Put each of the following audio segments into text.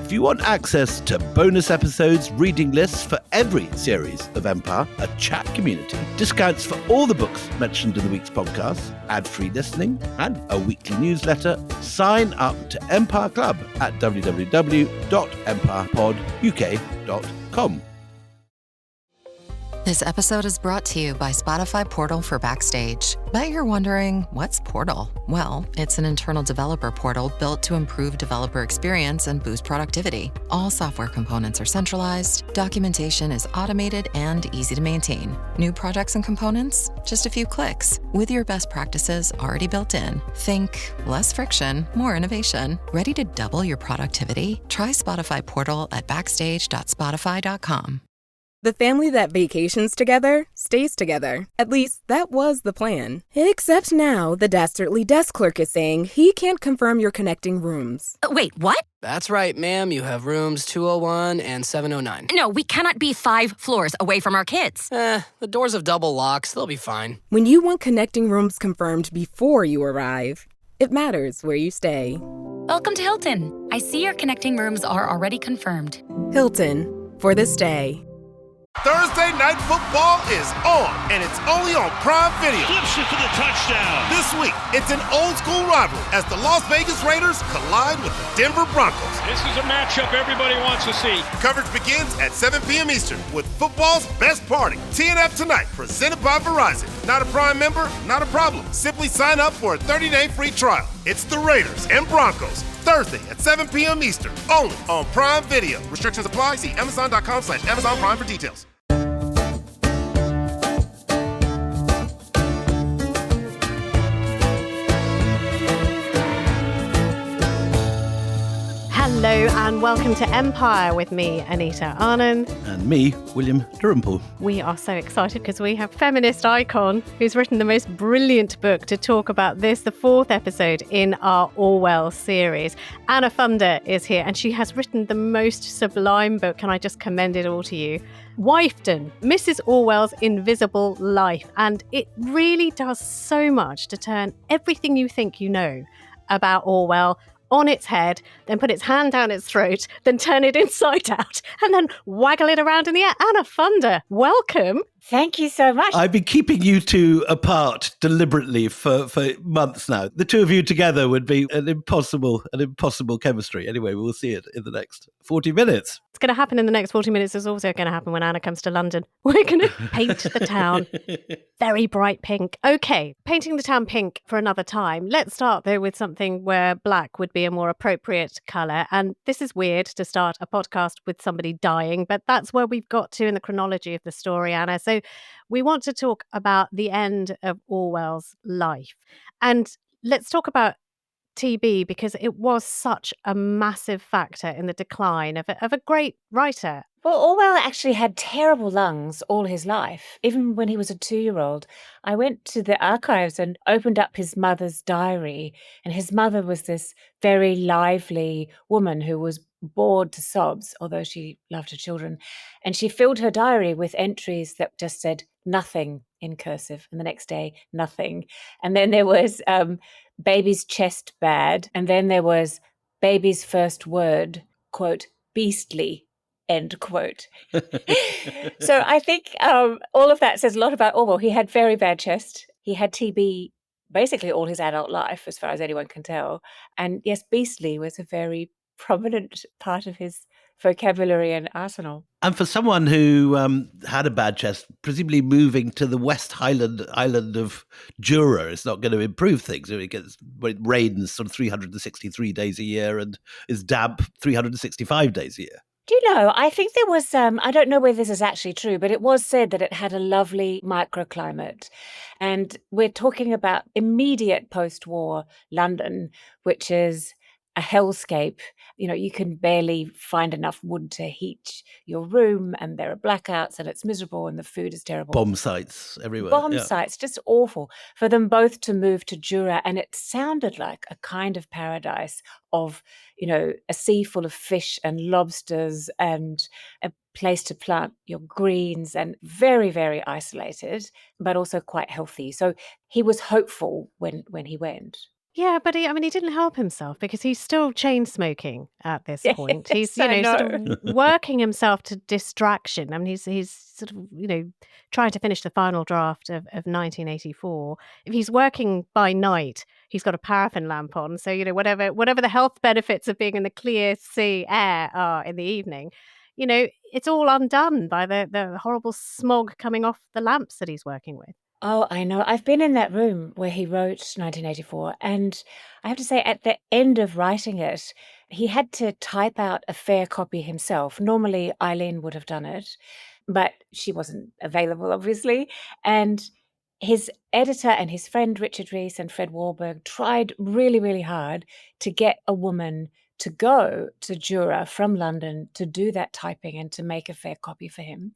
If you want access to bonus episodes, reading lists for every series of Empire, a chat community, discounts for all the books mentioned in the week's podcast, ad-free listening, and a weekly newsletter, sign up to Empire Club at www.empirepoduk.com. This episode is brought to you by Spotify Portal for Backstage. Bet you're wondering, what's Portal? Well, it's an internal developer portal built to improve developer experience and boost productivity. All software components are centralized, documentation is automated and easy to maintain. New projects and components? Just a few clicks. With your best practices already built in. Think less friction, more innovation. Ready to double your productivity? Try Spotify Portal at backstage.spotify.com. The family that vacations together stays together. At least, that was the plan. Except now, the dastardly desk clerk is saying he can't confirm your connecting rooms. Wait, what? That's right, ma'am. You have rooms 201 and 709. No, we cannot be 5 floors away from our kids. The doors have double locks. They'll be fine. When you want connecting rooms confirmed before you arrive, it matters where you stay. Welcome to Hilton. I see your connecting rooms are already confirmed. Hilton, for this day. Thursday Night Football is on, and it's only on Prime Video. Flips it for the touchdown. This week, it's an old-school rivalry as the Las Vegas Raiders collide with the Denver Broncos. This is a matchup everybody wants to see. Coverage begins at 7 p.m. Eastern with football's best party. TNF Tonight, presented by Verizon. Not a Prime member? Not a problem. Simply sign up for a 30-day free trial. It's the Raiders and Broncos, Thursday at 7 p.m. Eastern, only on Prime Video. Restrictions apply. See Amazon.com/Amazon Prime for details. Hello and welcome to Empire with me, Anita Arnon. And me, William Dalrymple. We are so excited because we have feminist icon who's written the most brilliant book to talk about this, the 4th episode in our Orwell series. Anna Funder is here and she has written the most sublime book. Can I just commend it all to you? Wifedom, Mrs. Orwell's Invisible Life. And it really does so much to turn everything you think you know about Orwell on its head, then put its hand down its throat, then turn it inside out, and then waggle it around in the air. Anna Funder, welcome. Thank you so much. I've been keeping you two apart deliberately for months now. The two of you together would be an impossible chemistry. Anyway, we'll see it in the next 40 minutes. It's going to happen in the next 40 minutes. It's also going to happen when Anna comes to London. We're going to paint the town very bright pink. Okay, painting the town pink for another time. Let's start, though, with something where black would be a more appropriate colour. And this is weird to start a podcast with somebody dying, but that's where we've got to in the chronology of the story, Anna. So we want to talk about the end of Orwell's life. And let's talk about TB because it was such a massive factor in the decline of a great writer. Well, Orwell actually had terrible lungs all his life, even when he was a 2-year-old. I went to the archives and opened up his mother's diary, and his mother was this very lively woman who was bored to sobs, although she loved her children. And she filled her diary with entries that just said nothing in cursive, and the next day, nothing. And then there was baby's chest bad, and then there was baby's first word, quote, beastly, end quote. So I think all of that says a lot about Orwell. He had very bad chest. He had TB basically all his adult life, as far as anyone can tell. And yes, beastly was a very prominent part of his vocabulary and arsenal. And for someone who had a bad chest, presumably moving to the West Highland island of Jura is not going to improve things. It rains sort of 363 days a year and is damp 365 days a year. Do you know, I think there was, I don't know whether this is actually true, but it was said that it had a lovely microclimate. And we're talking about immediate post-war London, which is a hellscape. You know, you can barely find enough wood to heat your room, and there are blackouts, and it's miserable, and the food is terrible. Bomb sites everywhere. Bomb sites, just awful. For them both to move to Jura, and it sounded like a kind of paradise of, you know, a sea full of fish and lobsters and a place to plant your greens, and very, very isolated, but also quite healthy. So he was hopeful when he went. Yeah, but he didn't help himself because he's still chain smoking at this point. He's, Yes, I sort know. of working himself to distraction. I mean, he's sort of, trying to finish the final draft of 1984. If he's working by night, he's got a paraffin lamp on. So, whatever the health benefits of being in the clear sea air are in the evening, it's all undone by the horrible smog coming off the lamps that he's working with. Oh, I know. I've been in that room where he wrote 1984, and I have to say, at the end of writing it, he had to type out a fair copy himself. Normally, Eileen would have done it, but she wasn't available, obviously. And his editor and his friend Richard Rees and Fred Warburg tried really, really hard to get a woman to go to Jura from London to do that typing and to make a fair copy for him.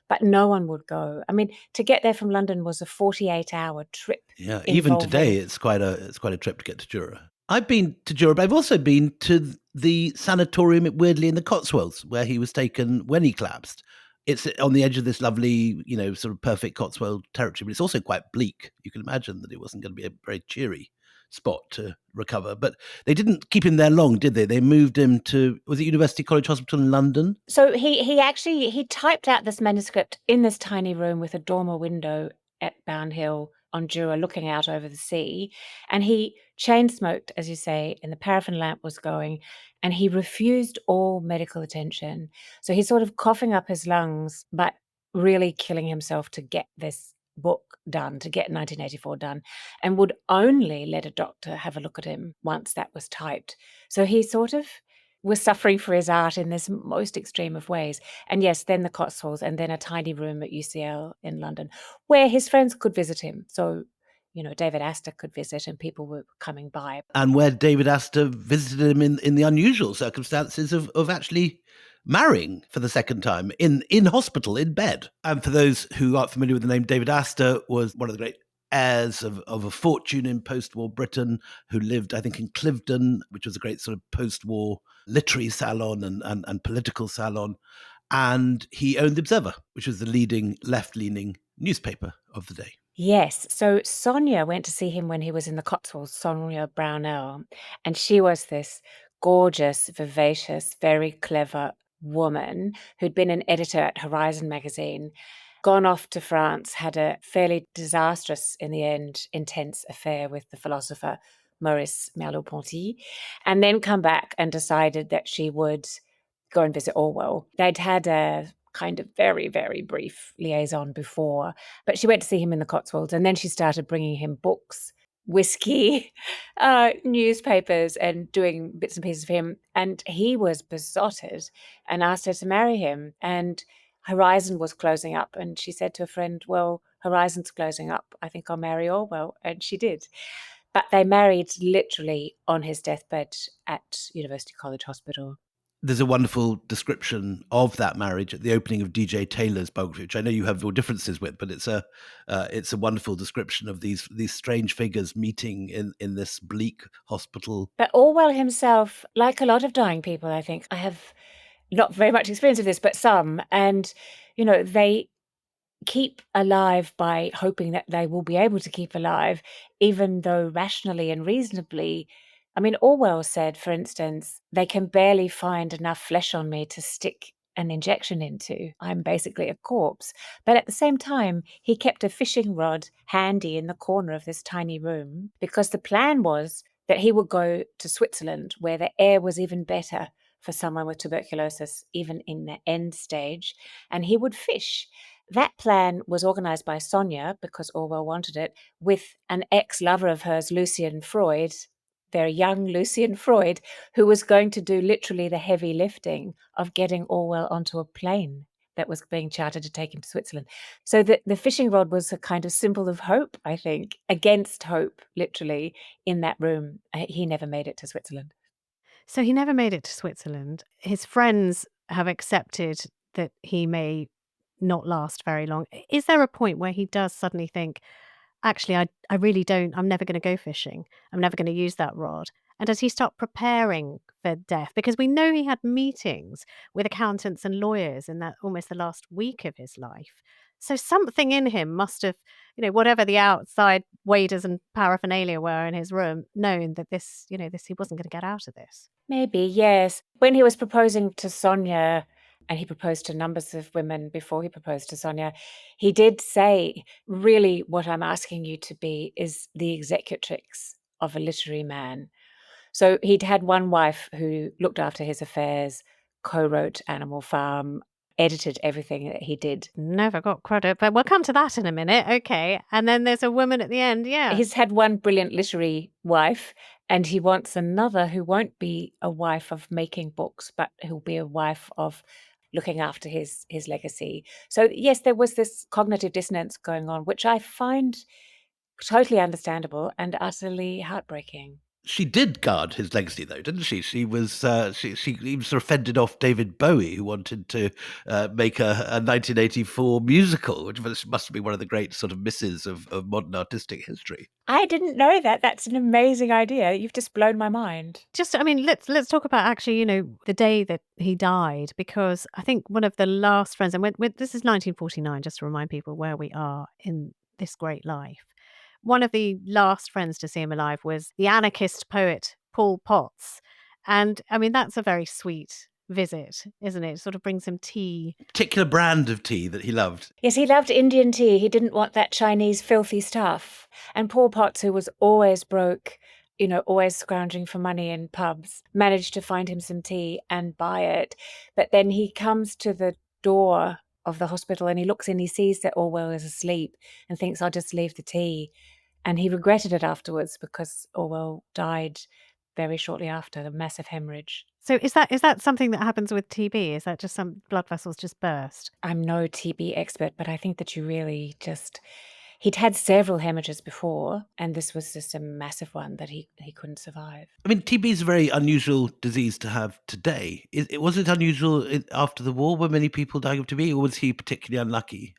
But no one would go. I mean, to get there from London was a 48-hour trip. Yeah, even today, it's quite a trip to get to Jura. I've been to Jura, but I've also been to the sanatorium at Weirdley in the Cotswolds, where he was taken when he collapsed. It's on the edge of this lovely, sort of perfect Cotswold territory, but it's also quite bleak. You can imagine that it wasn't going to be a very cheery spot to recover. But they didn't keep him there long, did they? They moved him to, was it University College Hospital in London? So he typed out this manuscript in this tiny room with a dormer window at Bound Hill on Jura looking out over the sea. And he chain smoked, as you say, and the paraffin lamp was going, and he refused all medical attention. So he's sort of coughing up his lungs, but really killing himself to get this book done, to get 1984 done, and would only let a doctor have a look at him once that was typed. So he sort of was suffering for his art in this most extreme of ways. And yes, then the Cotswolds, and then a tiny room at UCL in London where his friends could visit him. So, David Astor could visit and people were coming by. And where David Astor visited him in the unusual circumstances of actually marrying for the second time in hospital, in bed. And for those who aren't familiar with the name, David Astor was one of the great heirs of a fortune in post-war Britain, who lived, I think, in Cliveden, which was a great sort of post-war literary salon and political salon. And he owned The Observer, which was the leading left-leaning newspaper of the day. Yes. So Sonia went to see him when he was in the Cotswolds, Sonia Brownell. And she was this gorgeous, vivacious, very clever woman who'd been an editor at Horizon magazine, gone off to France, had a fairly disastrous, in the end, intense affair with the philosopher Maurice Merleau-Ponty, and then come back and decided that she would go and visit Orwell. They'd had a kind of very, very brief liaison before, but she went to see him in the Cotswolds, and then she started bringing him books, whiskey, newspapers, and doing bits and pieces for him. And he was besotted and asked her to marry him. And Horizon was closing up, and she said to a friend, well, Horizon's closing up. I think I'll marry Orwell. And she did. But they married literally on his deathbed at University College Hospital. There's a wonderful description of that marriage at the opening of DJ Taylor's biography, which I know you have your differences with, but it's a wonderful description of these strange figures meeting in this bleak hospital. But Orwell himself, like a lot of dying people, I think, I have not very much experience of this, but some, and they keep alive by hoping that they will be able to keep alive, even though rationally and reasonably. I mean, Orwell said, for instance, they can barely find enough flesh on me to stick an injection into. I'm basically a corpse. But at the same time, he kept a fishing rod handy in the corner of this tiny room because the plan was that he would go to Switzerland, where the air was even better for someone with tuberculosis, even in the end stage, and he would fish. That plan was organized by Sonia, because Orwell wanted it, with an ex-lover of hers, Lucian Freud, very young Lucian Freud, who was going to do literally the heavy lifting of getting Orwell onto a plane that was being chartered to take him to Switzerland. So the fishing rod was a kind of symbol of hope, I think, against hope, literally, in that room. He never made it to Switzerland. So he never made it to Switzerland. His friends have accepted that he may not last very long. Is there a point where he does suddenly think, actually, I really don't, I'm never going to go fishing. I'm never going to use that rod. And does he start preparing for death? Because we know he had meetings with accountants and lawyers in that almost the last week of his life. So something in him must have, whatever the outside waders and paraphernalia were in his room, known that this, he wasn't going to get out of this. Maybe, yes. When he was proposing to Sonia, and he proposed to numbers of women before he proposed to Sonia, he did say, really, what I'm asking you to be is the executrix of a literary man. So he'd had one wife who looked after his affairs, co-wrote Animal Farm, edited everything that he did. Never got credit, but we'll come to that in a minute. Okay. And then there's a woman at the end. Yeah. He's had one brilliant literary wife, and he wants another who won't be a wife of making books, but who'll be a wife of looking after his legacy. So yes, there was this cognitive dissonance going on, which I find totally understandable and utterly heartbreaking. She did guard his legacy, though, didn't she? She was she even sort of fended off David Bowie, who wanted to make a 1984 musical, which must be one of the great sort of misses of modern artistic history. I didn't know that. That's an amazing idea. You've just blown my mind. Let's talk about actually, the day that he died, because I think one of the last friends, and this is 1949, just to remind people where we are in this great life. One of the last friends to see him alive was the anarchist poet Paul Potts. And that's a very sweet visit, isn't it? It sort of brings him tea. Particular brand of tea that he loved. Yes, he loved Indian tea. He didn't want that Chinese filthy stuff. And Paul Potts, who was always broke, always scrounging for money in pubs, managed to find him some tea and buy it. But then he comes to the door of the hospital and he looks in, he sees that Orwell is asleep and thinks, I'll just leave the tea. And he regretted it afterwards because Orwell died very shortly after, a massive hemorrhage. So is that something that happens with TB? Is that just some blood vessels just burst? I'm no TB expert, but I think that you really he'd had several hemorrhages before, and this was just a massive one that he couldn't survive. TB is a very unusual disease to have today. Was it unusual after the war? Were many people dying of TB, or was he particularly unlucky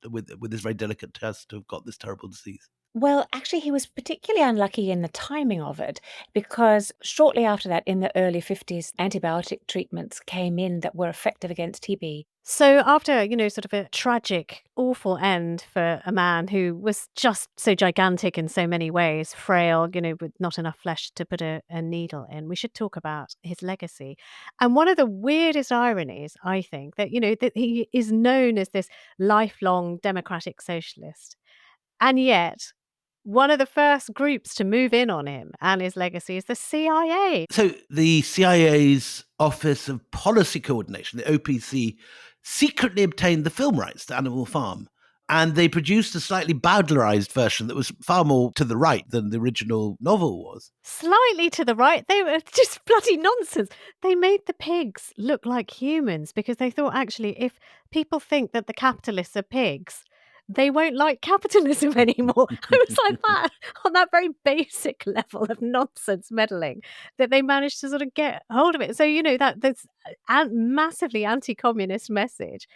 with this very delicate test to have got this terrible disease? Well, actually, he was particularly unlucky in the timing of it, because shortly after that, in the early 50s, antibiotic treatments came in that were effective against TB. So after, sort of a tragic, awful end for a man who was just so gigantic in so many ways, frail, with not enough flesh to put a needle in, we should talk about his legacy. And one of the weirdest ironies, I think, that, that he is known as this lifelong democratic socialist. And yet, one of the first groups to move in on him and his legacy is the CIA. So the CIA's Office of Policy Coordination, the OPC, secretly obtained the film rights to Animal Farm. And they produced a slightly bowdlerized version that was far more to the right than the original novel was. Slightly to the right? They were just bloody nonsense. They made the pigs look like humans because they thought, actually, if people think that the capitalists are pigs, they won't like capitalism anymore. It was like that, on that very basic level of nonsense meddling, that they managed to sort of get hold of it. So, that this massively anti-communist message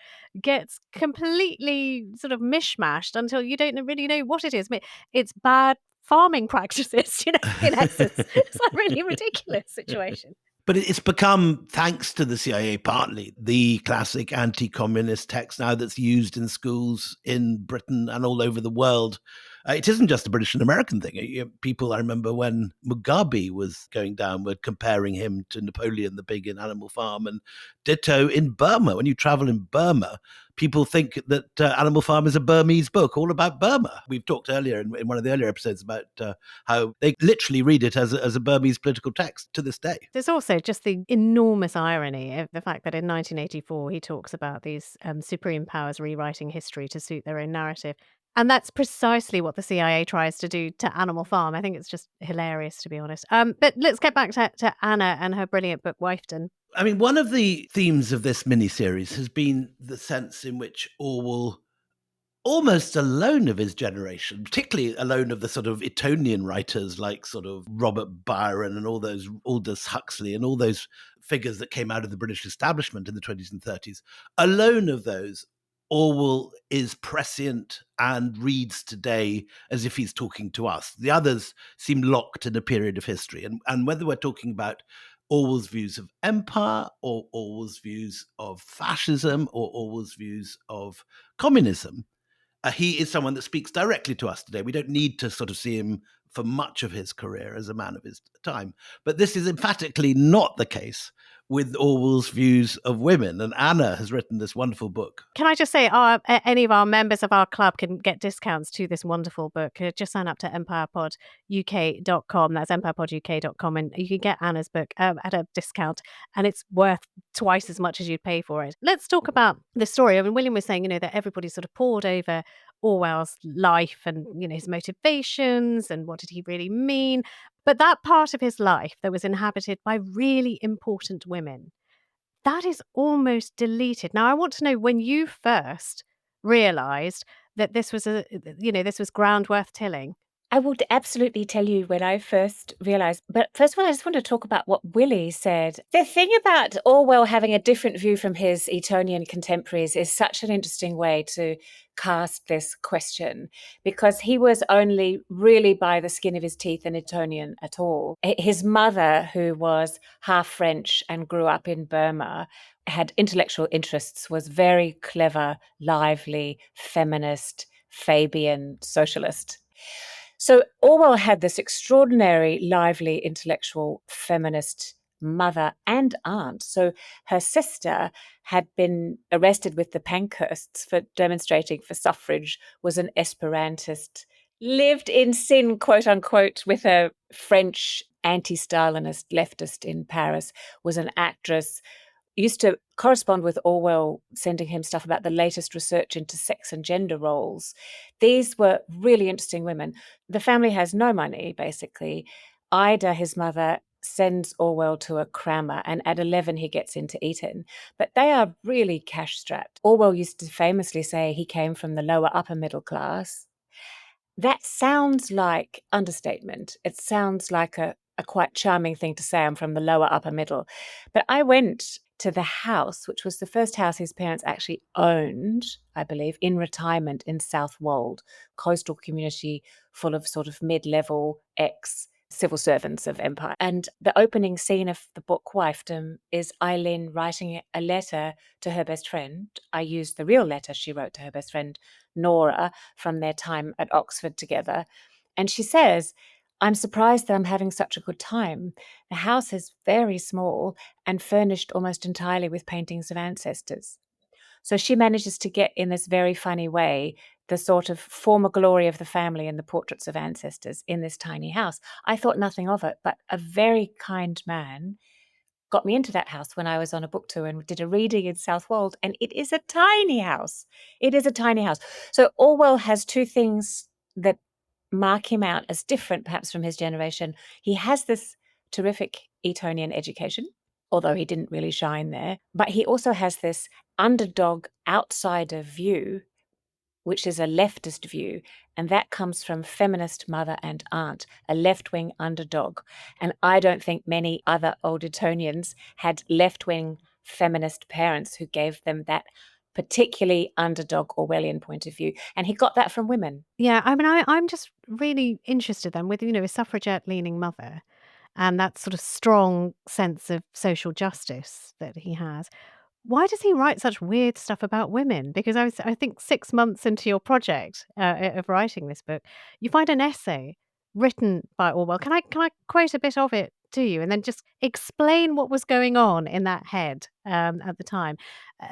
gets completely sort of mishmashed until you don't really know what it is. It's bad farming practices, in essence. It's a really ridiculous situation. But it's become, thanks to the CIA partly, the classic anti-communist text now that's used in schools in Britain and all over the world. It isn't just a British and American thing. People, I remember when Mugabe was going down, were comparing him to Napoleon the Pig in Animal Farm, and ditto in Burma. When you travel in Burma, people think that Animal Farm is a Burmese book all about Burma. We've talked earlier in one of the earlier episodes about how they literally read it as a Burmese political text to this day. There's also just the enormous irony of the fact that in 1984 he talks about these supreme powers rewriting history to suit their own narrative. And that's precisely what the CIA tries to do to Animal Farm. I think it's just hilarious, to be honest. But let's get back to Anna and her brilliant book, Wifedom. One of the themes of this miniseries has been the sense in which Orwell, almost alone of his generation, particularly alone of the sort of Etonian writers like sort of Robert Byron and all those Aldous Huxley and all those figures that came out of the British establishment in the 20s and 30s, alone of those, Orwell is prescient and reads today as if he's talking to us. The others seem locked in a period of history. And whether we're talking about Orwell's views of empire or Orwell's views of fascism or Orwell's views of communism. He is someone that speaks directly to us today. We don't need to sort of see him for much of his career as a man of his time. But this is emphatically not the case with Orwell's views of women. And Anna has written this wonderful book. Can I just say, any of our members of our club can get discounts to this wonderful book. Just sign up to empirepoduk.com. That's empirepoduk.com. And you can get Anna's book at a discount. And it's worth twice as much as you'd pay for it. Let's talk about the story. I mean, William was saying, that everybody sort of poured over Orwell's life and, his motivations and what did he really mean. But that part of his life that was inhabited by really important women, that is almost deleted. Now, I want to know when you first realised that this was this was ground worth tilling. I would absolutely tell you when I first realised. But first of all, I just want to talk about what Willie said. The thing about Orwell having a different view from his Etonian contemporaries is such an interesting way to cast this question, because he was only really by the skin of his teeth an Etonian at all. His mother, who was half French and grew up in Burma, had intellectual interests, was very clever, lively, feminist, Fabian socialist. So Orwell had this extraordinary, lively, intellectual, feminist mother and aunt. So her sister had been arrested with the Pankhursts for demonstrating for suffrage, was an Esperantist, lived in sin, quote unquote, with a French anti-Stalinist leftist in Paris, was an actress, used to correspond with Orwell, sending him stuff about the latest research into sex and gender roles. These were really interesting women. The family has no money, basically. Ida, his mother, sends Orwell to a crammer, and at 11 he gets into Eton. But they are really cash-strapped. Orwell used to famously say he came from the lower upper middle class. That sounds like understatement. It sounds like a quite charming thing to say, I'm from the lower upper middle. But I went to the house, which was the first house his parents actually owned, I believe, in retirement in South Wold, coastal community full of sort of mid-level ex-civil servants of empire. And the opening scene of the book Wifedom is Eileen writing a letter to her best friend. I used the real letter she wrote to her best friend, Nora, from their time at Oxford together. And she says, I'm surprised that I'm having such a good time. The house is very small and furnished almost entirely with paintings of ancestors. So she manages to get, in this very funny way, the sort of former glory of the family and the portraits of ancestors in this tiny house. I thought nothing of it, but a very kind man got me into that house when I was on a book tour and did a reading in South Wold, and it is a tiny house. It is a tiny house. So Orwell has two things that mark him out as different perhaps from his generation. He has this terrific Etonian education, although he didn't really shine there, but he also has this underdog outsider view, which is a leftist view, and that comes from feminist mother and aunt, a left-wing underdog. And I don't think many other old Etonians had left-wing feminist parents who gave them that particularly underdog Orwellian point of view. And he got that from women. Yeah, I mean, I'm just really interested then with, a suffragette-leaning mother and that sort of strong sense of social justice that he has. Why does he write such weird stuff about women? Because I think 6 months into your project of writing this book, you find an essay written by Orwell. Can I quote a bit of it to you and then just explain what was going on in that head at the time?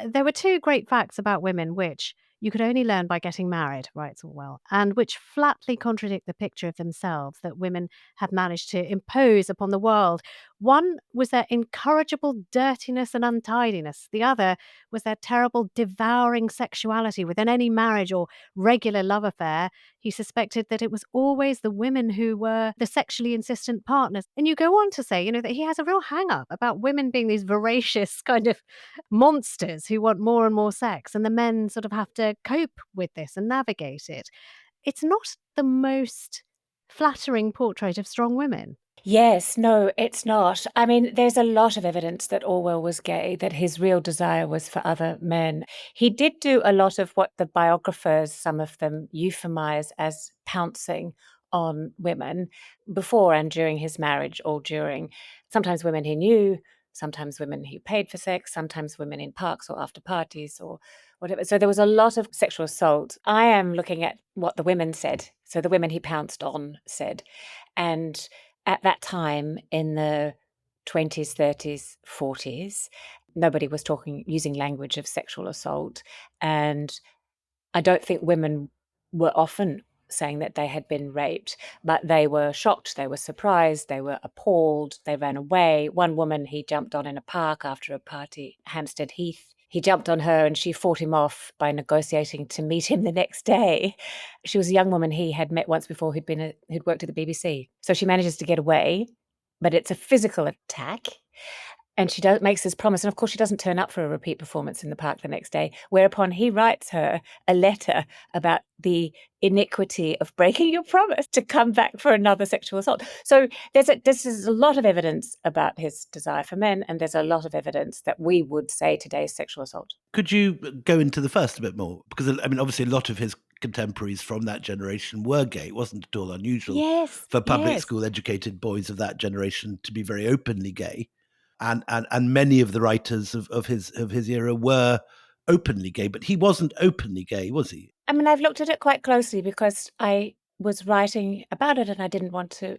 There were two great facts about women which you could only learn by getting married, writes Orwell, and which flatly contradict the picture of themselves that women had managed to impose upon the world. One was their incorrigible dirtiness and untidiness. The other was their terrible devouring sexuality. Within any marriage or regular love affair, he suspected that it was always the women who were the sexually insistent partners. And you go on to say, that he has a real hang-up about women being these voracious kind of monsters who want more and more sex, and the men sort of have to cope with this and navigate it. It's not the most flattering portrait of strong women. Yes, no, it's not. I mean, there's a lot of evidence that Orwell was gay, that his real desire was for other men. He did do a lot of what the biographers, some of them, euphemize as pouncing on women before and during his marriage, or during. Sometimes women he knew, sometimes women he paid for sex, sometimes women in parks or after parties or whatever. So there was a lot of sexual assault. I am looking at what the women said. So the women he pounced on said. And at that time in the 20s, 30s, 40s, nobody was using language of sexual assault. And I don't think women were often saying that they had been raped, but they were shocked, they were surprised, they were appalled, they ran away. One woman he jumped on in a park after a party, Hampstead Heath. He jumped on her and she fought him off by negotiating to meet him the next day. She was a young woman he had met once before who'd worked at the BBC. So she manages to get away, but it's a physical attack. And she makes this promise. And of course, she doesn't turn up for a repeat performance in the park the next day, whereupon he writes her a letter about the iniquity of breaking your promise to come back for another sexual assault. So this is a lot of evidence about his desire for men, and there's a lot of evidence that we would say today is sexual assault. Could you go into the first a bit more? Because, I mean, obviously a lot of his contemporaries from that generation were gay. It wasn't at all unusual for public school educated boys of that generation to be very openly gay. And many of the writers of his era were openly gay, but he wasn't openly gay, was he? I mean, I've looked at it quite closely because I was writing about it and I didn't want to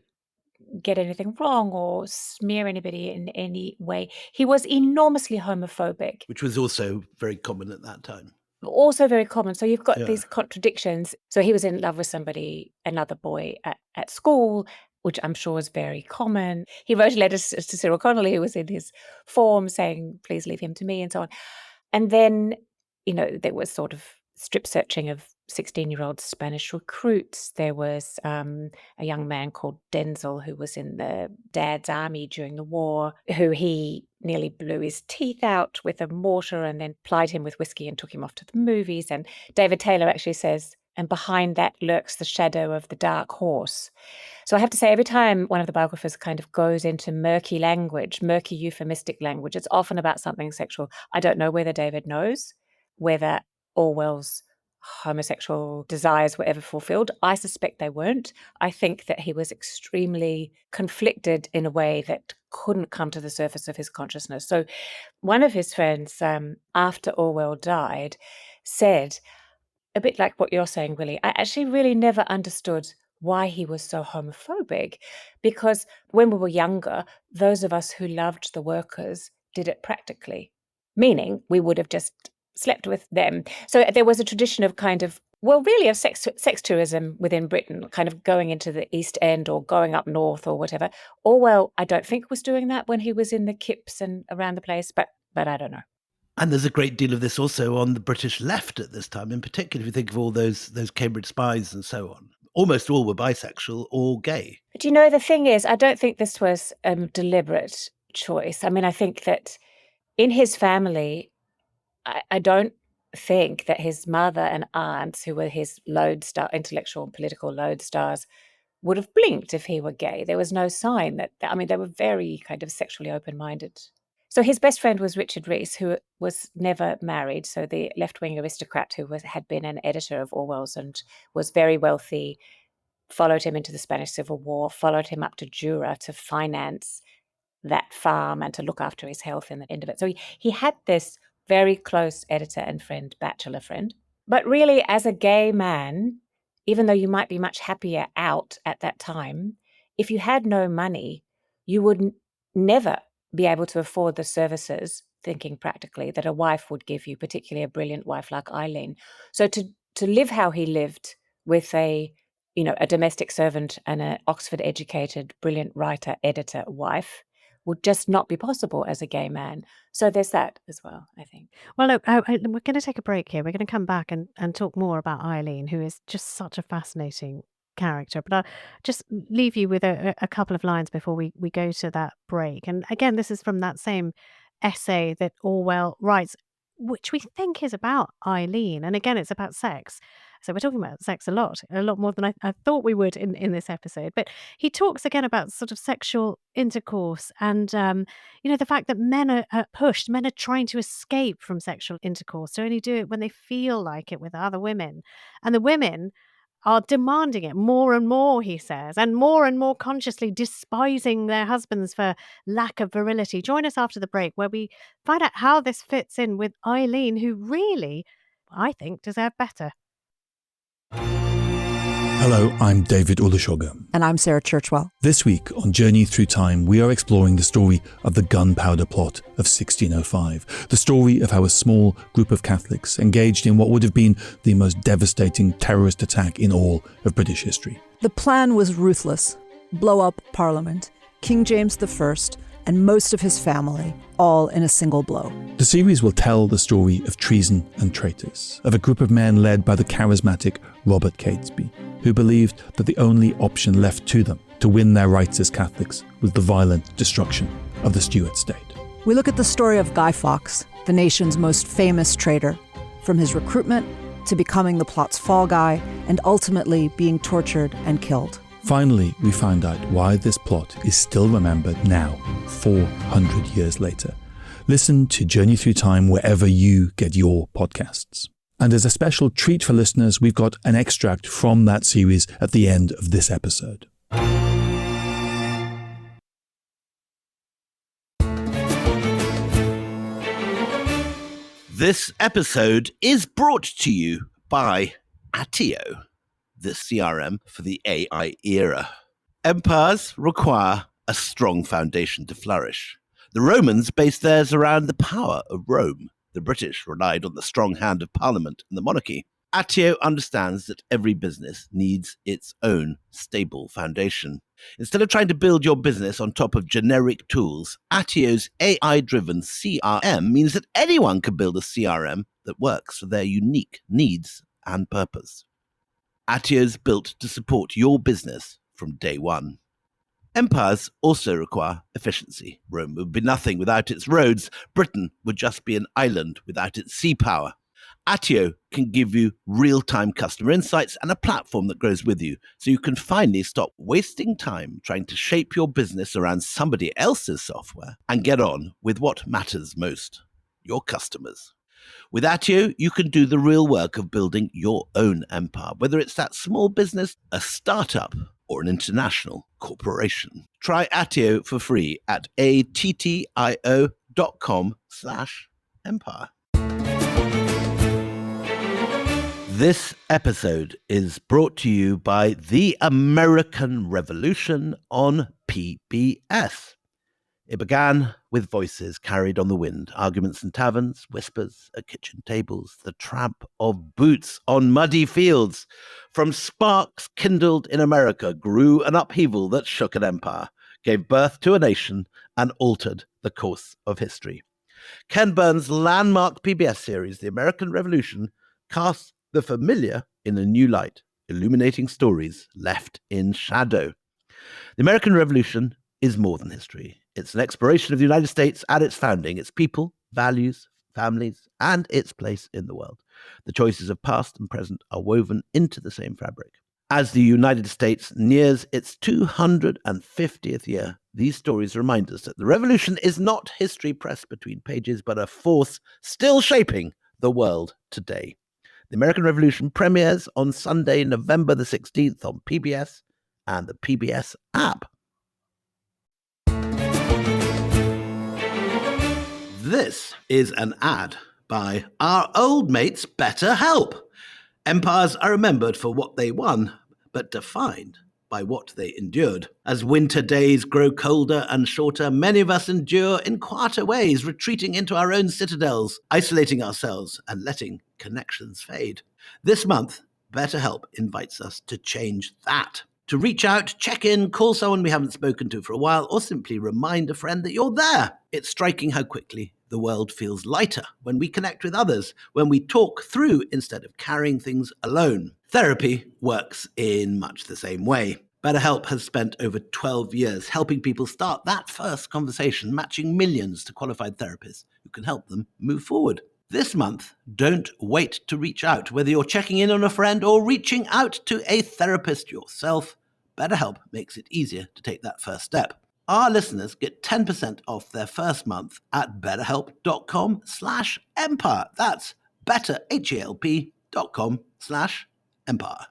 get anything wrong or smear anybody in any way. He was enormously homophobic. Which was also very common at that time. Also very common. So you've got these contradictions. So he was in love with another boy at school, which I'm sure is very common. He wrote a letter to Cyril Connolly, who was in his form, saying, please leave him to me, and so on. And then, there was sort of strip searching of 16-year-old Spanish recruits. There was a young man called Denzel who was in the dad's army during the war, who he nearly blew his teeth out with a mortar and then plied him with whiskey and took him off to the movies. And David Taylor actually says, and behind that lurks the shadow of the dark horse. So I have to say, every time one of the biographers kind of goes into murky language, murky euphemistic language, it's often about something sexual. I don't know whether David knows whether Orwell's homosexual desires were ever fulfilled. I suspect they weren't. I think that he was extremely conflicted in a way that couldn't come to the surface of his consciousness. So one of his friends, after Orwell died, said, a bit like what you're saying, Willie, I actually really never understood why he was so homophobic, because when we were younger, those of us who loved the workers did it practically, meaning we would have just slept with them. So there was a tradition of of sex tourism within Britain, kind of going into the East End or going up north or whatever. Orwell, I don't think, was doing that when he was in the Kips and around the place, but I don't know. And there's a great deal of this also on the British left at this time, in particular, if you think of all those Cambridge spies and so on. Almost all were bisexual or gay. But the thing is, I don't think this was a deliberate choice. I mean, I think that in his family, I don't think that his mother and aunts, who were his intellectual and political lodestars, would have blinked if he were gay. There was no sign they were very kind of sexually open-minded. So his best friend was Richard Rees, who was never married. So the left-wing aristocrat who had been an editor of Orwell's and was very wealthy, followed him into the Spanish Civil War, followed him up to Jura to finance that farm and to look after his health in the end of it. So he had this very close editor and friend, bachelor friend. But really, as a gay man, even though you might be much happier out at that time, if you had no money, you would never be able to afford the services, thinking practically, that a wife would give you, particularly a brilliant wife like Eileen. So to live how he lived with a domestic servant and an Oxford-educated, brilliant writer, editor, wife, would just not be possible as a gay man. So there's that as well, I think. Well, look, we're going to take a break here. We're going to come back and talk more about Eileen, who is just such a fascinating character. But I'll just leave you with a couple of lines before we go to that break. And again, this is from that same essay that Orwell writes, which we think is about Eileen. And again, it's about sex. So we're talking about sex a lot more than I thought we would in this episode. But he talks again about sort of sexual intercourse and, the fact that men are pushed, men are trying to escape from sexual intercourse to only do it when they feel like it with other women. And the women are demanding it more and more, he says, and more consciously despising their husbands for lack of virility. Join us after the break, where we find out how this fits in with Eileen, who really, I think, deserved better. Hello, I'm David Olusoga. And I'm Sarah Churchwell. This week on Journey Through Time, we are exploring the story of the Gunpowder Plot of 1605, the story of how a small group of Catholics engaged in what would have been the most devastating terrorist attack in all of British history. The plan was ruthless. Blow up Parliament, King James I, and most of his family, all in a single blow. The series will tell the story of treason and traitors, of a group of men led by the charismatic Robert Catesby, who believed that the only option left to them to win their rights as Catholics was the violent destruction of the Stuart state. We look at the story of Guy Fawkes, the nation's most famous traitor, from his recruitment to becoming the plot's fall guy and ultimately being tortured and killed. Finally, we find out why this plot is still remembered now, 400 years later. Listen to Journey Through Time wherever you get your podcasts. And as a special treat for listeners, we've got an extract from that series at the end of this episode. This episode is brought to you by Attio, the CRM for the AI era. Empires require a strong foundation to flourish. The Romans based theirs around the power of Rome. The British relied on the strong hand of Parliament and the monarchy. Attio understands that every business needs its own stable foundation. Instead of trying to build your business on top of generic tools, Attio's AI-driven CRM means that anyone can build a CRM that works for their unique needs and purpose. Attio's built to support your business from day one. Empires also require efficiency. Rome would be nothing without its roads. Britain would just be an island without its sea power. Attio can give you real-time customer insights and a platform that grows with you, so you can finally stop wasting time trying to shape your business around somebody else's software and get on with what matters most, your customers. With Attio, you can do the real work of building your own empire, whether it's that small business, a startup, or an international corporation. Try Attio for free at attio.com/empire. This episode is brought to you by The American Revolution on PBS. It began with voices carried on the wind, arguments in taverns, whispers at kitchen tables, the tramp of boots on muddy fields. From sparks kindled in America grew an upheaval that shook an empire, gave birth to a nation, and altered the course of history. Ken Burns' landmark PBS series, The American Revolution, casts the familiar in a new light, illuminating stories left in shadow. The American Revolution is more than history. It's an exploration of the United States and its founding, its people, values, families, and its place in the world. The choices of past and present are woven into the same fabric. As the United States nears its 250th year, these stories remind us that the revolution is not history pressed between pages, but a force still shaping the world today. The American Revolution premieres on Sunday, November the 16th on PBS and the PBS app. This is an ad by our old mates BetterHelp. Empires are remembered for what they won, but defined by what they endured. As winter days grow colder and shorter, many of us endure in quieter ways, retreating into our own citadels, isolating ourselves and letting connections fade. This month, BetterHelp invites us to change that. To reach out, check in, call someone we haven't spoken to for a while, or simply remind a friend that you're there. It's striking how quickly the world feels lighter when we connect with others, when we talk through instead of carrying things alone. Therapy works in much the same way. BetterHelp has spent over 12 years helping people start that first conversation, matching millions to qualified therapists who can help them move forward. This month, don't wait to reach out. Whether you're checking in on a friend or reaching out to a therapist yourself, BetterHelp makes it easier to take that first step. Our listeners get 10% off their first month at betterhelp.com/empire. That's betterhelp.com/empire.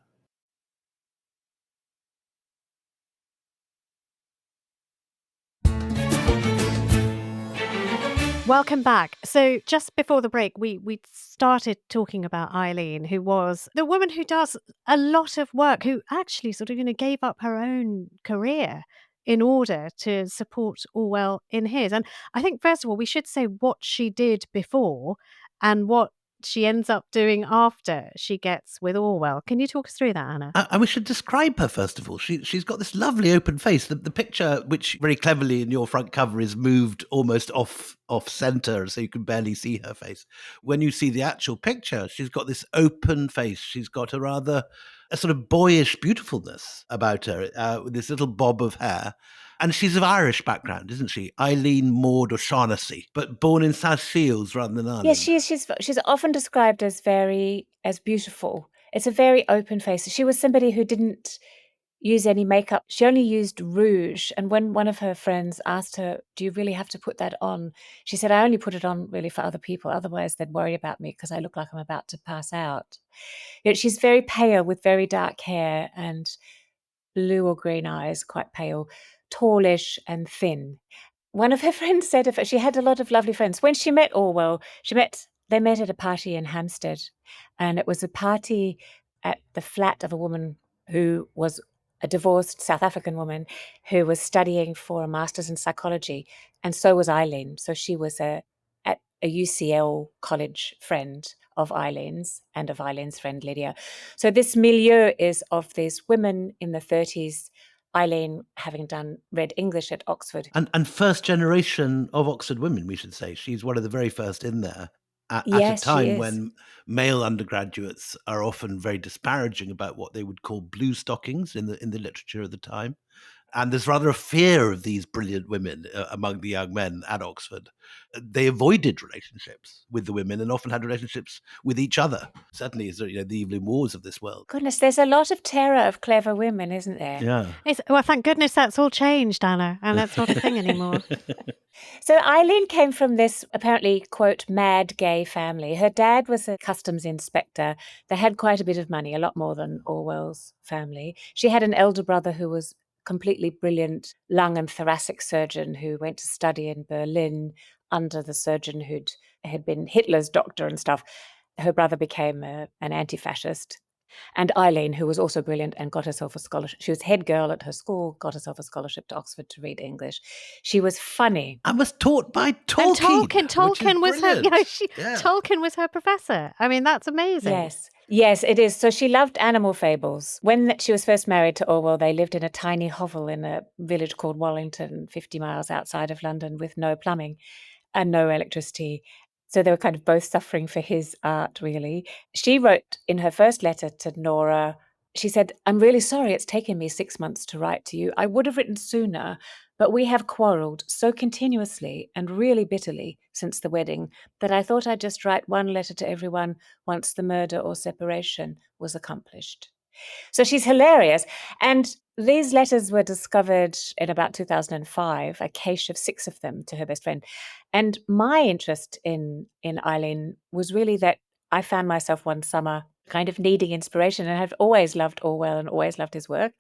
Welcome back. So just before the break, we started talking about Eileen, who was the woman who does a lot of work, who actually sort of, gave up her own career in order to support Orwell in his. And I think, first of all, we should say what she did before and what she ends up doing after she gets with Orwell. Can you talk us through that, Anna? And we should describe her, first of all. She's got this lovely open face. The picture, which very cleverly in your front cover is moved almost off center, so you can barely see her face. When you see the actual picture, she's got this open face. She's got a sort of boyish beautifulness about her, with this little bob of hair. And she's of Irish background, isn't she? Eileen Maud O'Shaughnessy, but born in South Shields rather than Ireland. Yes, she's often described as as beautiful. It's a very open face. She was somebody who didn't use any makeup. She only used rouge. And when one of her friends asked her, "Do you really have to put that on?" She said, "I only put it on really for other people. Otherwise, they'd worry about me because I look like I'm about to pass out." She's very pale with very dark hair and blue or green eyes, quite pale, tallish and thin. One of her friends said of her, she had a lot of lovely friends. When she met Orwell, they met at a party in Hampstead, and it was a party at the flat of a woman who was a divorced South African woman who was studying for a master's in psychology, and so was Eileen. So she was at a UCL college friend of Eileen's and of Eileen's friend Lydia. So this milieu is of these women in the 30s, Eileen having read English at Oxford. And first generation of Oxford women, we should say. She's one of the very first in there at a time when male undergraduates are often very disparaging about what they would call blue stockings in the literature of the time. And there's rather a fear of these brilliant women among the young men at Oxford. They avoided relationships with the women and often had relationships with each other. Certainly, the Evelyn Wars of this world. Goodness, there's a lot of terror of clever women, isn't there? Yeah. Well, thank goodness that's all changed, Anna, and that's not a thing anymore. So Eileen came from this apparently, quote, mad gay family. Her dad was a customs inspector. They had quite a bit of money, a lot more than Orwell's family. She had an elder brother who was completely brilliant lung and thoracic surgeon who went to study in Berlin under the surgeon who had been Hitler's doctor and stuff. Her brother became an anti-fascist. And Eileen, who was also brilliant and got herself a scholarship. She was head girl at her school, got herself a scholarship to Oxford to read English. She was funny. And was taught by Tolkien. And Tolkien was her, Tolkien was her professor. I mean, that's amazing. Yes, it is. So she loved animal fables. When she was first married to Orwell, they lived in a tiny hovel in a village called Wallington, 50 miles outside of London, with no plumbing and no electricity. So they were kind of both suffering for his art, really. She wrote in her first letter to Nora, she said, "I'm really sorry it's taken me 6 months to write to you. I would have written sooner, but we have quarrelled so continuously and really bitterly since the wedding that I thought I'd just write one letter to everyone once the murder or separation was accomplished." So she's hilarious. And these letters were discovered in about 2005, a cache of 6 of them to her best friend. And my interest in Eileen was really that I found myself one summer kind of needing inspiration, and I've always loved Orwell and always loved his work.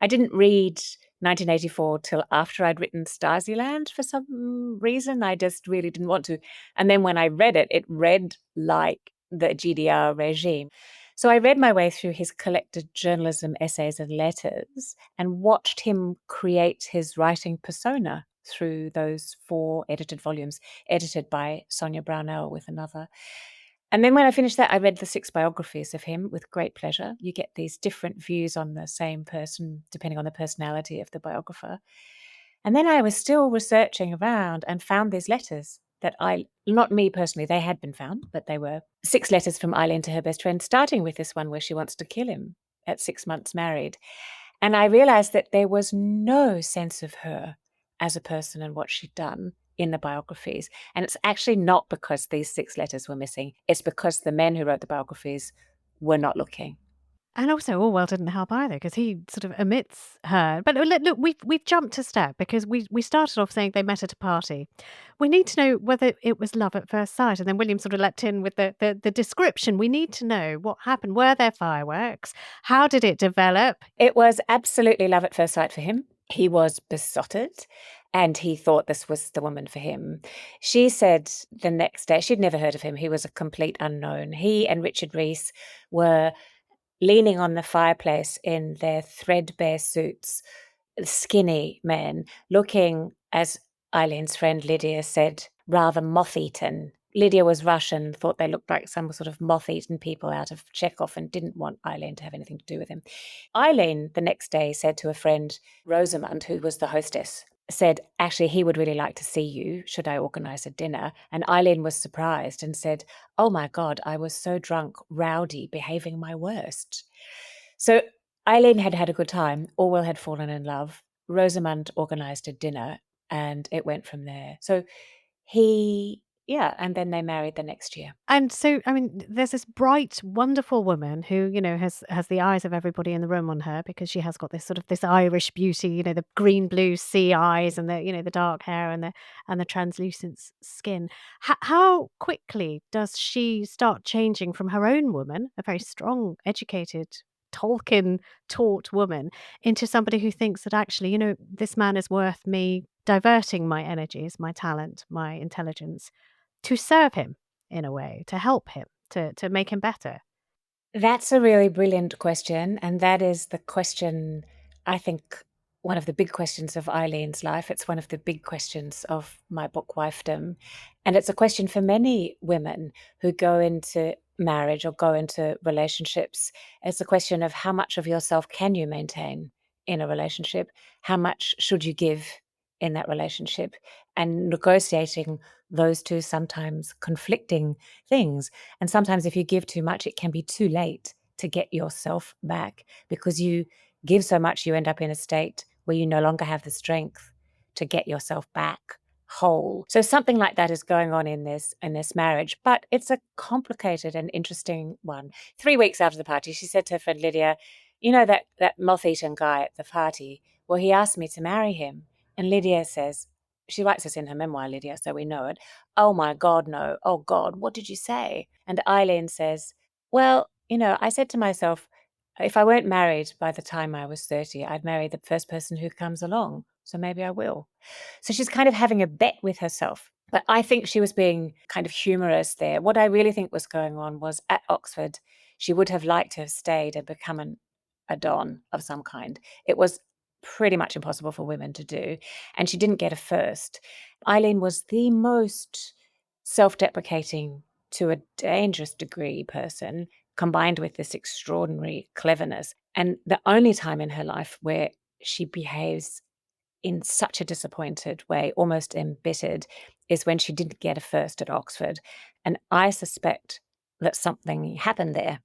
I didn't read 1984 till after I'd written Stasiland for some reason. I just really didn't want to. And then when I read it, it read like the GDR regime. So I read my way through his collected journalism essays and letters and watched him create his writing persona through those 4 edited volumes, edited by Sonia Brownell with another. And then when I finished that, I read the 6 biographies of him with great pleasure. You get these different views on the same person, depending on the personality of the biographer. And then I was still researching around and found these letters that not me personally, they had been found, but they were 6 letters from Eileen to her best friend, starting with this one where she wants to kill him at 6 months married. And I realized that there was no sense of her as a person and what she'd done in the biographies. And it's actually not because these 6 letters were missing. It's because the men who wrote the biographies were not looking. And also Orwell didn't help either, because he sort of omits her. But look, we've jumped a step, because we started off saying they met at a party. We need to know whether it was love at first sight. And then William sort of leapt in with the description. We need to know what happened. Were there fireworks? How did it develop? It was absolutely love at first sight for him. He was besotted. And he thought this was the woman for him. She said the next day, she'd never heard of him. He was a complete unknown. He and Richard Rees were leaning on the fireplace in their threadbare suits, skinny men, looking, as Eileen's friend Lydia said, rather moth-eaten. Lydia was Russian, thought they looked like some sort of moth-eaten people out of Chekhov and didn't want Eileen to have anything to do with him. Eileen, the next day, said to a friend, Rosamund, who was the hostess, said, actually, he would really like to see you. Should I organise a dinner? And Eileen was surprised and said, oh my God, I was so drunk, rowdy, behaving my worst. So Eileen had had a good time. Orwell had fallen in love. Rosamund organised a dinner and it went from there. So and then they married the next year. And so, I mean, there's this bright, wonderful woman who, has the eyes of everybody in the room on her because she has got this sort of this Irish beauty, the green blue sea eyes and the dark hair and the translucent skin. How quickly does she start changing from her own woman, a very strong, educated, Tolkien-taught woman, into somebody who thinks that actually, this man is worth me diverting my energies, my talent, my intelligence to serve him in a way, to help him, to make him better? That's a really brilliant question. And that is the question, I think, one of the big questions of Eileen's life. It's one of the big questions of my book, Wifedom. And it's a question for many women who go into marriage or go into relationships. It's a question of how much of yourself can you maintain in a relationship? How much should you give in that relationship? And negotiating those two sometimes conflicting things. And sometimes if you give too much, it can be too late to get yourself back, because you give so much, you end up in a state where you no longer have the strength to get yourself back whole. So something like that is going on in this marriage, but it's a complicated and interesting one. 3 weeks after the party, she said to her friend Lydia, that moth-eaten guy at the party, well, he asked me to marry him. And Lydia says, she writes this in her memoir, Lydia, so we know it. Oh my God, no. Oh God, what did you say? And Eileen says, well, I said to myself, if I weren't married by the time I was 30, I'd marry the first person who comes along. So maybe I will. So she's kind of having a bet with herself. But I think she was being kind of humorous there. What I really think was going on was at Oxford, she would have liked to have stayed and become a don of some kind. It was pretty much impossible for women to do. And she didn't get a first. Eileen was the most self-deprecating to a dangerous degree person, combined with this extraordinary cleverness. And the only time in her life where she behaves in such a disappointed way, almost embittered, is when she didn't get a first at Oxford. And I suspect that something happened there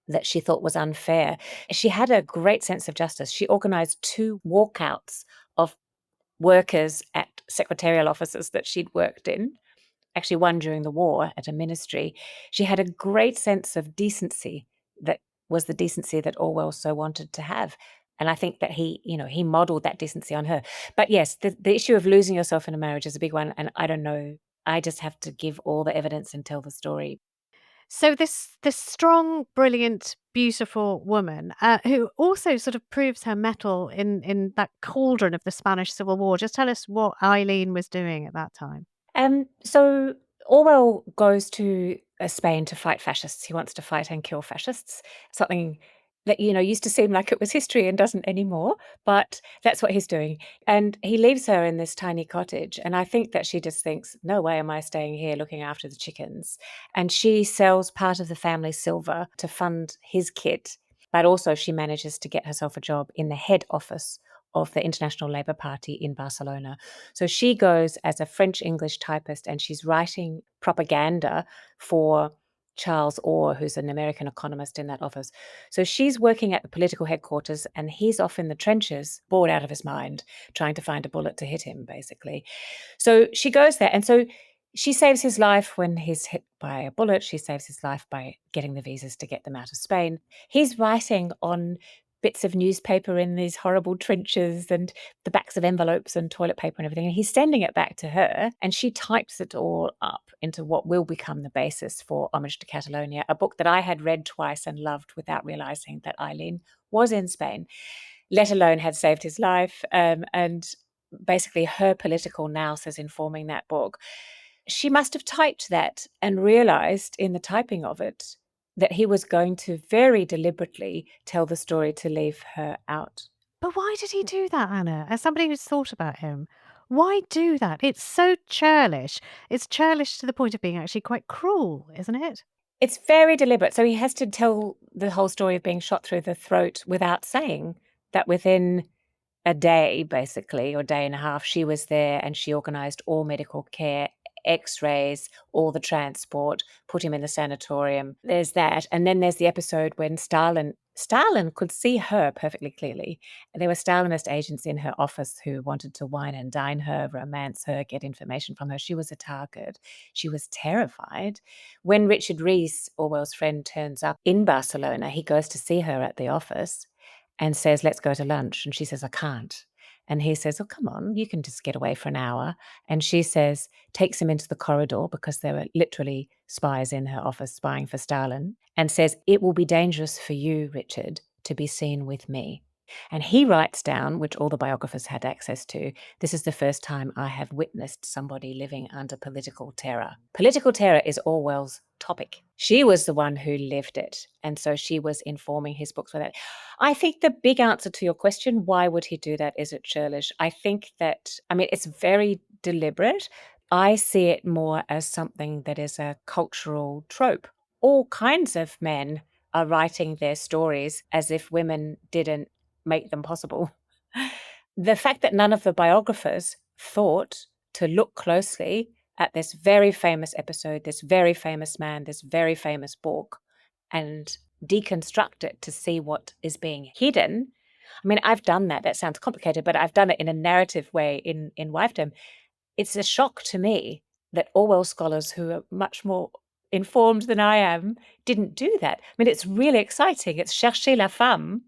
that she thought was unfair. She had a great sense of justice. She organised 2 walkouts of workers at secretarial offices that she'd worked in, actually one during the war at a ministry. She had a great sense of decency that was the decency that Orwell so wanted to have. And I think that he modelled that decency on her. But yes, the issue of losing yourself in a marriage is a big one. And I don't know, I just have to give all the evidence and tell the story. So this strong, brilliant, beautiful woman who also sort of proves her mettle in that cauldron of the Spanish Civil War. Just tell us what Eileen was doing at that time. So Orwell goes to Spain to fight fascists. He wants to fight and kill fascists, something that, used to seem like it was history and doesn't anymore, but that's what he's doing. And he leaves her in this tiny cottage. And I think that she just thinks, no way am I staying here looking after the chickens. And she sells part of the family silver to fund his kit. But also she manages to get herself a job in the head office of the International Labour Party in Barcelona. So she goes as a French-English typist and she's writing propaganda for Charles Orr, who's an American economist in that office. So she's working at the political headquarters and he's off in the trenches, bored out of his mind, trying to find a bullet to hit him, basically. So she goes there. And so she saves his life when he's hit by a bullet. She saves his life by getting the visas to get them out of Spain. He's writing on bits of newspaper in these horrible trenches and the backs of envelopes and toilet paper and everything. And he's sending it back to her and she types it all up into what will become the basis for Homage to Catalonia, a book that I had read twice and loved without realising that Eileen was in Spain, let alone had saved his life. And basically her political nous is informing that book. She must have typed that and realized in the typing of it that he was going to very deliberately tell the story to leave her out. But why did he do that, Anna? As somebody who's thought about him, why do that? It's so churlish. It's churlish to the point of being actually quite cruel, isn't it? It's very deliberate. So he has to tell the whole story of being shot through the throat without saying that within a day, basically, or day and a half, she was there and she organized all medical care, x-rays, all the transport, put him in the sanatorium. There's that. And then there's the episode when Stalin could see her perfectly clearly. There were Stalinist agents in her office who wanted to wine and dine her, romance her, get information from her. She was a target. She was terrified. When Richard Rees, Orwell's friend, turns up in Barcelona, he goes to see her at the office and says, let's go to lunch. And she says, I can't. And he says, oh, come on, you can just get away for an hour. And she says, takes him into the corridor because there were literally spies in her office spying for Stalin, and says, it will be dangerous for you, Richard, to be seen with me. And he writes down, which all the biographers had access to, this is the first time I have witnessed somebody living under political terror. Political terror is Orwell's topic. She was the one who lived it. And so she was informing his books with that. I think the big answer to your question, why would he do that? Is it churlish? I think that, it's very deliberate. I see it more as something that is a cultural trope. All kinds of men are writing their stories as if women didn't make them possible. The fact that none of the biographers thought to look closely at this very famous episode, this very famous man, this very famous book, and deconstruct it to see what is being hidden. I've done that. That sounds complicated, but I've done it in a narrative way in Wifedom. It's a shock to me that Orwell scholars who are much more informed than I am didn't do that. It's really exciting. It's chercher la femme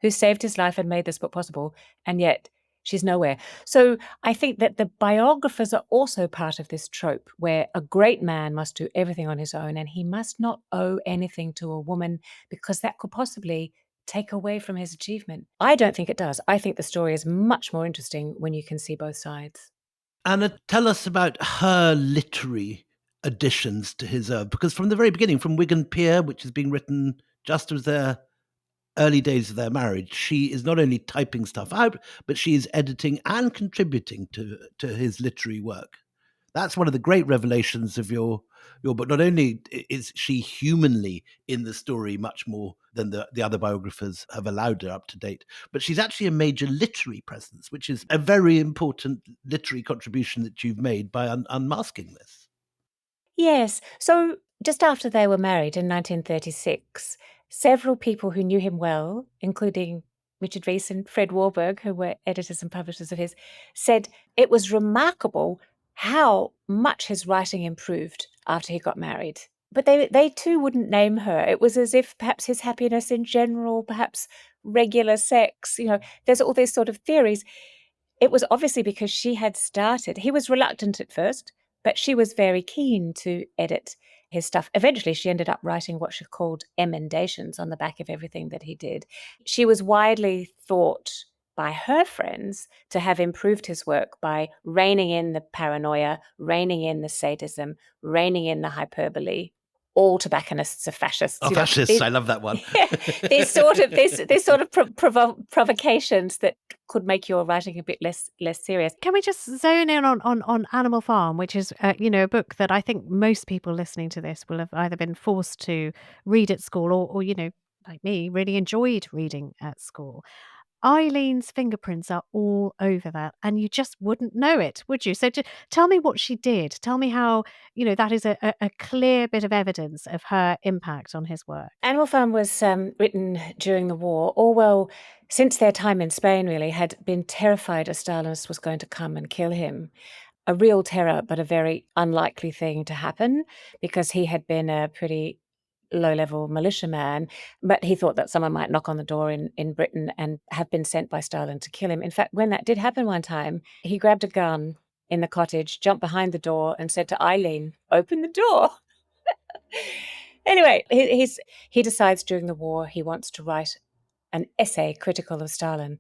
who saved his life and made this book possible, and yet she's nowhere. So I think that the biographers are also part of this trope where a great man must do everything on his own and he must not owe anything to a woman because that could possibly take away from his achievement. I don't think it does. I think the story is much more interesting when you can see both sides. Anna, tell us about her literary additions to his oeuvre, because from the very beginning, from Wigan Pier, which is being written just as their early days of their marriage, she is not only typing stuff out, but she is editing and contributing to his literary work. That's one of the great revelations of your book. Not only is she humanly in the story much more than the other biographers have allowed her up to date, but she's actually a major literary presence, which is a very important literary contribution that you've made by unmasking this. Yes. So just after they were married in 1936, several people who knew him well, including Richard Rees and Fred Warburg, who were editors and publishers of his, said it was remarkable how much his writing improved after he got married. But they too wouldn't name her. It was as if perhaps his happiness in general, perhaps regular sex, there's all these sort of theories. It was obviously because she had started. He was reluctant at first, but she was very keen to edit his stuff. Eventually, she ended up writing what she called emendations on the back of everything that he did. She was widely thought by her friends to have improved his work by reining in the paranoia, reining in the sadism, reining in the hyperbole. All tobacconists are fascists. Oh, fascists! I love that one. These sort of provocations that could make your writing a bit less serious. Can we just zone in on Animal Farm, which is a book that I think most people listening to this will have either been forced to read at school or like me, really enjoyed reading at school. Eileen's fingerprints are all over that, and you just wouldn't know it, would you? So tell me what she did. Tell me how, that is a clear bit of evidence of her impact on his work. Animal Farm was written during the war. Orwell, since their time in Spain, really, had been terrified a Stalinist was going to come and kill him. A real terror, but a very unlikely thing to happen because he had been a pretty low-level militiaman, but he thought that someone might knock on the door in Britain and have been sent by Stalin to kill him. In fact, when that did happen one time, he grabbed a gun in the cottage, jumped behind the door and said to Eileen, open the door. Anyway, he decides during the war he wants to write an essay critical of Stalin.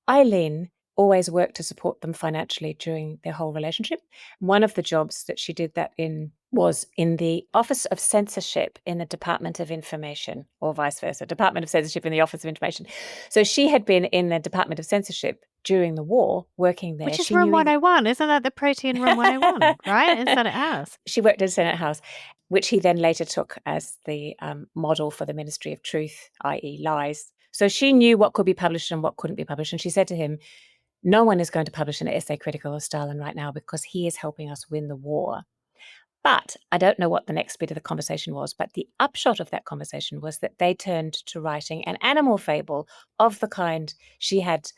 Eileen always worked to support them financially during their whole relationship. One of the jobs that she did that in was in the Office of Censorship in the Department of Information, or vice versa, Department of Censorship in the Office of Information. So she had been in the Department of Censorship during the war, working there. Which is She Room knew 101, isn't that the Protean Room 101, right? In Senate House. She worked in Senate House, which he then later took as the model for the Ministry of Truth, i.e. lies. So she knew what could be published and what couldn't be published. And she said to him, no one is going to publish an essay critical of Stalin right now because he is helping us win the war. But I don't know what the next bit of the conversation was, but the upshot of that conversation was that they turned to writing an animal fable of the kind she had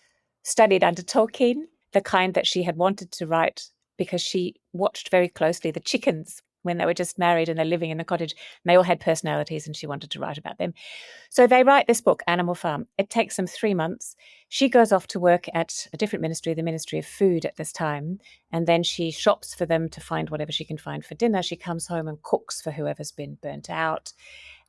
studied under Tolkien, the kind that she had wanted to write because she watched very closely the chickens when they were just married and they're living in the cottage. And they all had personalities and she wanted to write about them. So they write this book, Animal Farm. It takes them 3 months. She goes off to work at a different ministry, the Ministry of Food at this time. And then she shops for them to find whatever she can find for dinner. She comes home and cooks for whoever's been burnt out.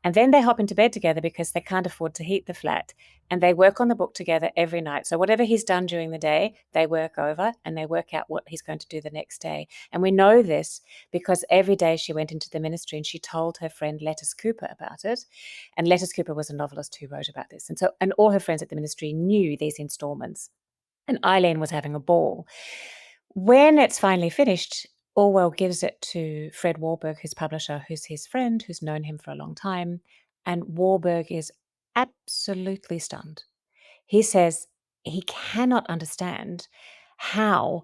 And then they hop into bed together because they can't afford to heat the flat. And they work on the book together every night. So whatever he's done during the day, they work over and they work out what he's going to do the next day. And we know this because every day she went into the ministry and she told her friend Lettuce Cooper about it. And Lettuce Cooper was a novelist who wrote about this. And all her friends at the ministry knew these installments. And Eileen was having a ball. When it's finally finished, Orwell gives it to Fred Warburg, his publisher, who's his friend, who's known him for a long time. And Warburg is absolutely stunned. He says he cannot understand how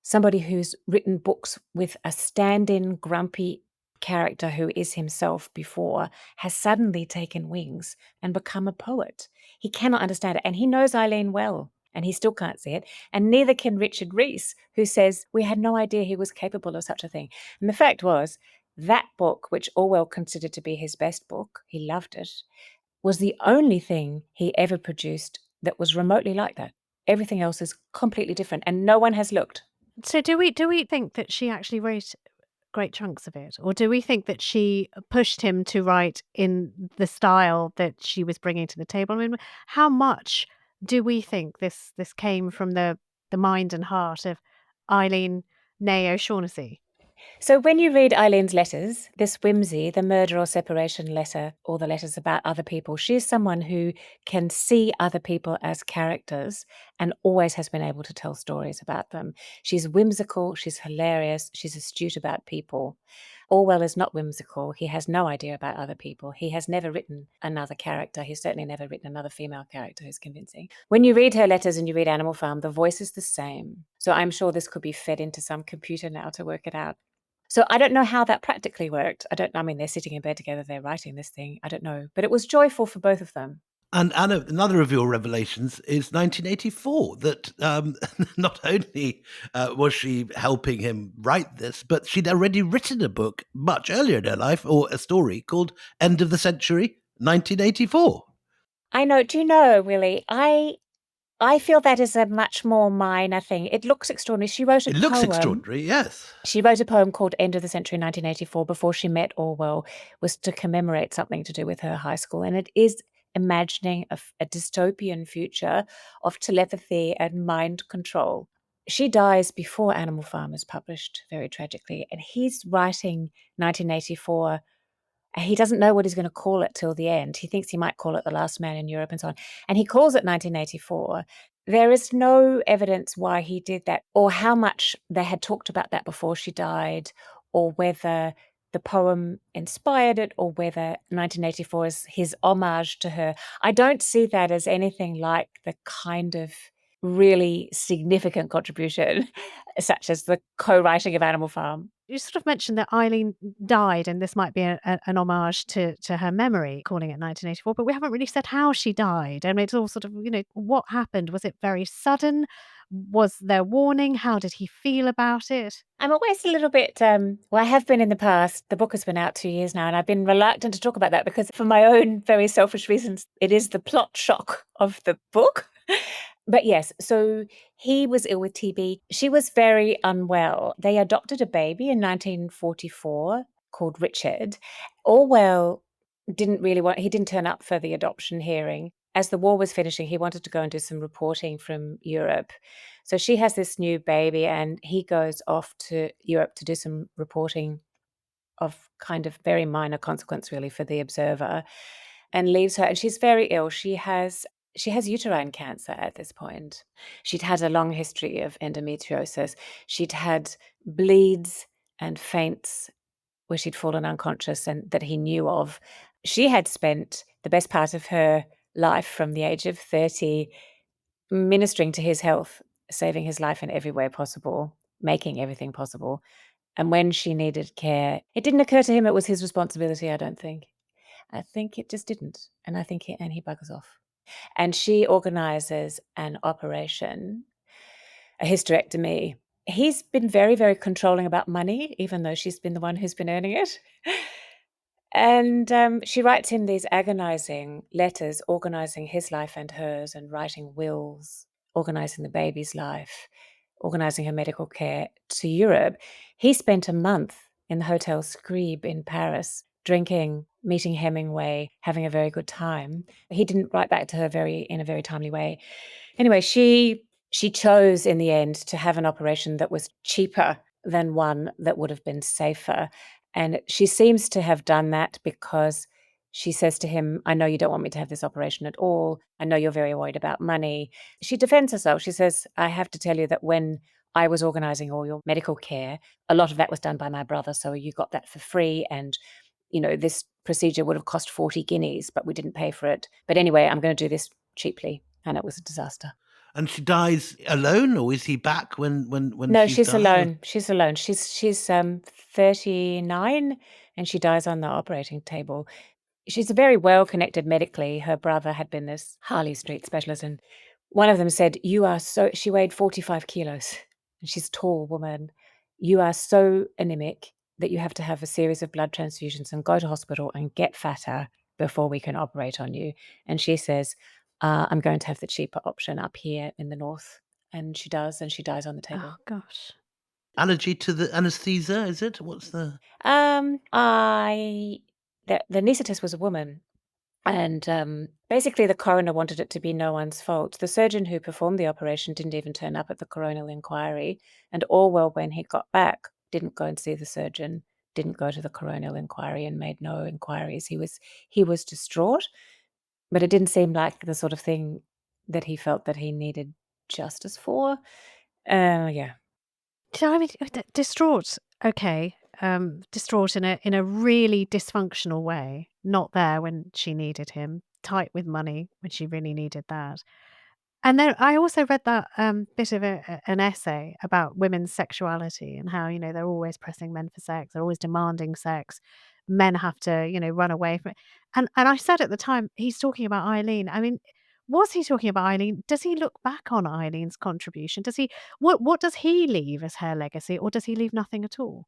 somebody who's written books with a stand-in grumpy character who is himself before has suddenly taken wings and become a poet. He cannot understand it. And he knows Eileen well. And he still can't see it. And neither can Richard Rees, who says, we had no idea he was capable of such a thing. And the fact was, that book, which Orwell considered to be his best book, he loved it, was the only thing he ever produced that was remotely like that. Everything else is completely different, and no one has looked. So do we think that she actually wrote great chunks of it? Or do we think that she pushed him to write in the style that she was bringing to the table? I mean, how much do we think this came from the mind and heart of Eileen née O'Shaughnessy? So when you read Eileen's letters, this whimsy, the murder or separation letter, or the letters about other people, she's someone who can see other people as characters and always has been able to tell stories about them. She's whimsical, she's hilarious, she's astute about people. Orwell is not whimsical. He has no idea about other people. He has never written another character. He's certainly never written another female character who's convincing. When you read her letters and you read Animal Farm, the voice is the same. So I'm sure this could be fed into some computer now to work it out. So I don't know how that practically worked. I mean, they're sitting in bed together, they're writing this thing. I don't know. But it was joyful for both of them. And Anna, another of your revelations is 1984, that not only was she helping him write this, but she'd already written a book much earlier in her life, or a story called End of the Century, 1984. I know. Do you know, Willie, I feel that is a much more minor thing. It looks extraordinary. She wrote a poem. It looks extraordinary, yes. She wrote a poem called End of the Century, 1984, before she met Orwell, was to commemorate something to do with her high school. And it is imagining a dystopian future of telepathy and mind control. She dies before Animal Farm is published, very tragically. And he's writing 1984. He doesn't know what he's going to call it till the end. He thinks he might call it The Last Man in Europe and so on. And he calls it 1984. There is no evidence why he did that or how much they had talked about that before she died, or whether the poem inspired it, or whether 1984 is his homage to her. I don't see that as anything like the kind of really significant contribution, such as the co-writing of Animal Farm. You sort of mentioned that Eileen died, and this might be an homage to her memory, calling it 1984, but we haven't really said how she died. I mean, it's all sort of, what happened? Was it very sudden? Was there warning? How did he feel about it? I'm always a little bit, I have been in the past. The book has been out 2 years now, and I've been reluctant to talk about that because for my own very selfish reasons, it is the plot shock of the book. But yes, so he was ill with TB. She was very unwell. They adopted a baby in 1944 called Richard. Orwell he didn't turn up for the adoption hearing. as the war was finishing, he wanted to go and do some reporting from Europe. So she has this new baby, and he goes off to Europe to do some reporting of kind of very minor consequence, really, for the Observer, and leaves her. And she's very ill. She has uterine cancer at this point. She'd had a long history of endometriosis. She'd had bleeds and faints where she'd fallen unconscious and that he knew of. She had spent the best part of her life from the age of 30 ministering to his health, saving his life in every way possible, making everything possible. And when she needed care, it didn't occur to him it was his responsibility, I don't think. I think it just didn't. And I think he buggers off. And she organizes an operation, a hysterectomy. He's been very, very controlling about money, even though she's been the one who's been earning it. And she writes him these agonizing letters, organizing his life and hers, and writing wills, organizing the baby's life, organizing her medical care to Europe. He spent a month in the Hotel Scribe in Paris, drinking, meeting Hemingway, having a very good time. He didn't write back to her in a very timely way. Anyway, she chose in the end to have an operation that was cheaper than one that would have been safer. And she seems to have done that because she says to him, I know you don't want me to have this operation at all. I know you're very worried about money. She defends herself. She says, I have to tell you that when I was organizing all your medical care, a lot of that was done by my brother. So you got that for free. And, this procedure would have cost 40 guineas, but we didn't pay for it. But anyway, I'm going to do this cheaply. And it was a disaster. And she dies alone, or is he back when No, she's alone. She's alone. She's 39, and she dies on the operating table. She's very well connected medically. Her brother had been this Harley Street specialist, and one of them said, she weighed 45 kilos, and she's a tall woman. You are so anemic that you have to have a series of blood transfusions and go to hospital and get fatter before we can operate on you. And she says, I'm going to have the cheaper option up here in the north. And she does, and she dies on the table. Oh, gosh. Allergy to the anesthesia, is it? What's the... The anaesthetist was a woman. And basically the coroner wanted it to be no one's fault. The surgeon who performed the operation didn't even turn up at the coronial inquiry. And Orwell, when he got back, didn't go and see the surgeon, didn't go to the coronial inquiry and made no inquiries. He was distraught, but it didn't seem like the sort of thing that he felt that he needed justice for. Yeah. So, I mean, distraught, okay. Distraught in a really dysfunctional way, not there when she needed him, tight with money when she really needed that. And then I also read that bit of an essay about women's sexuality and how, they're always pressing men for sex, they're always demanding sex. Men have to, run away from it. And I said at the time, he's talking about Eileen. I mean, was he talking about Eileen? Does he look back on Eileen's contribution? Does he what does he leave as her legacy, or does he leave nothing at all?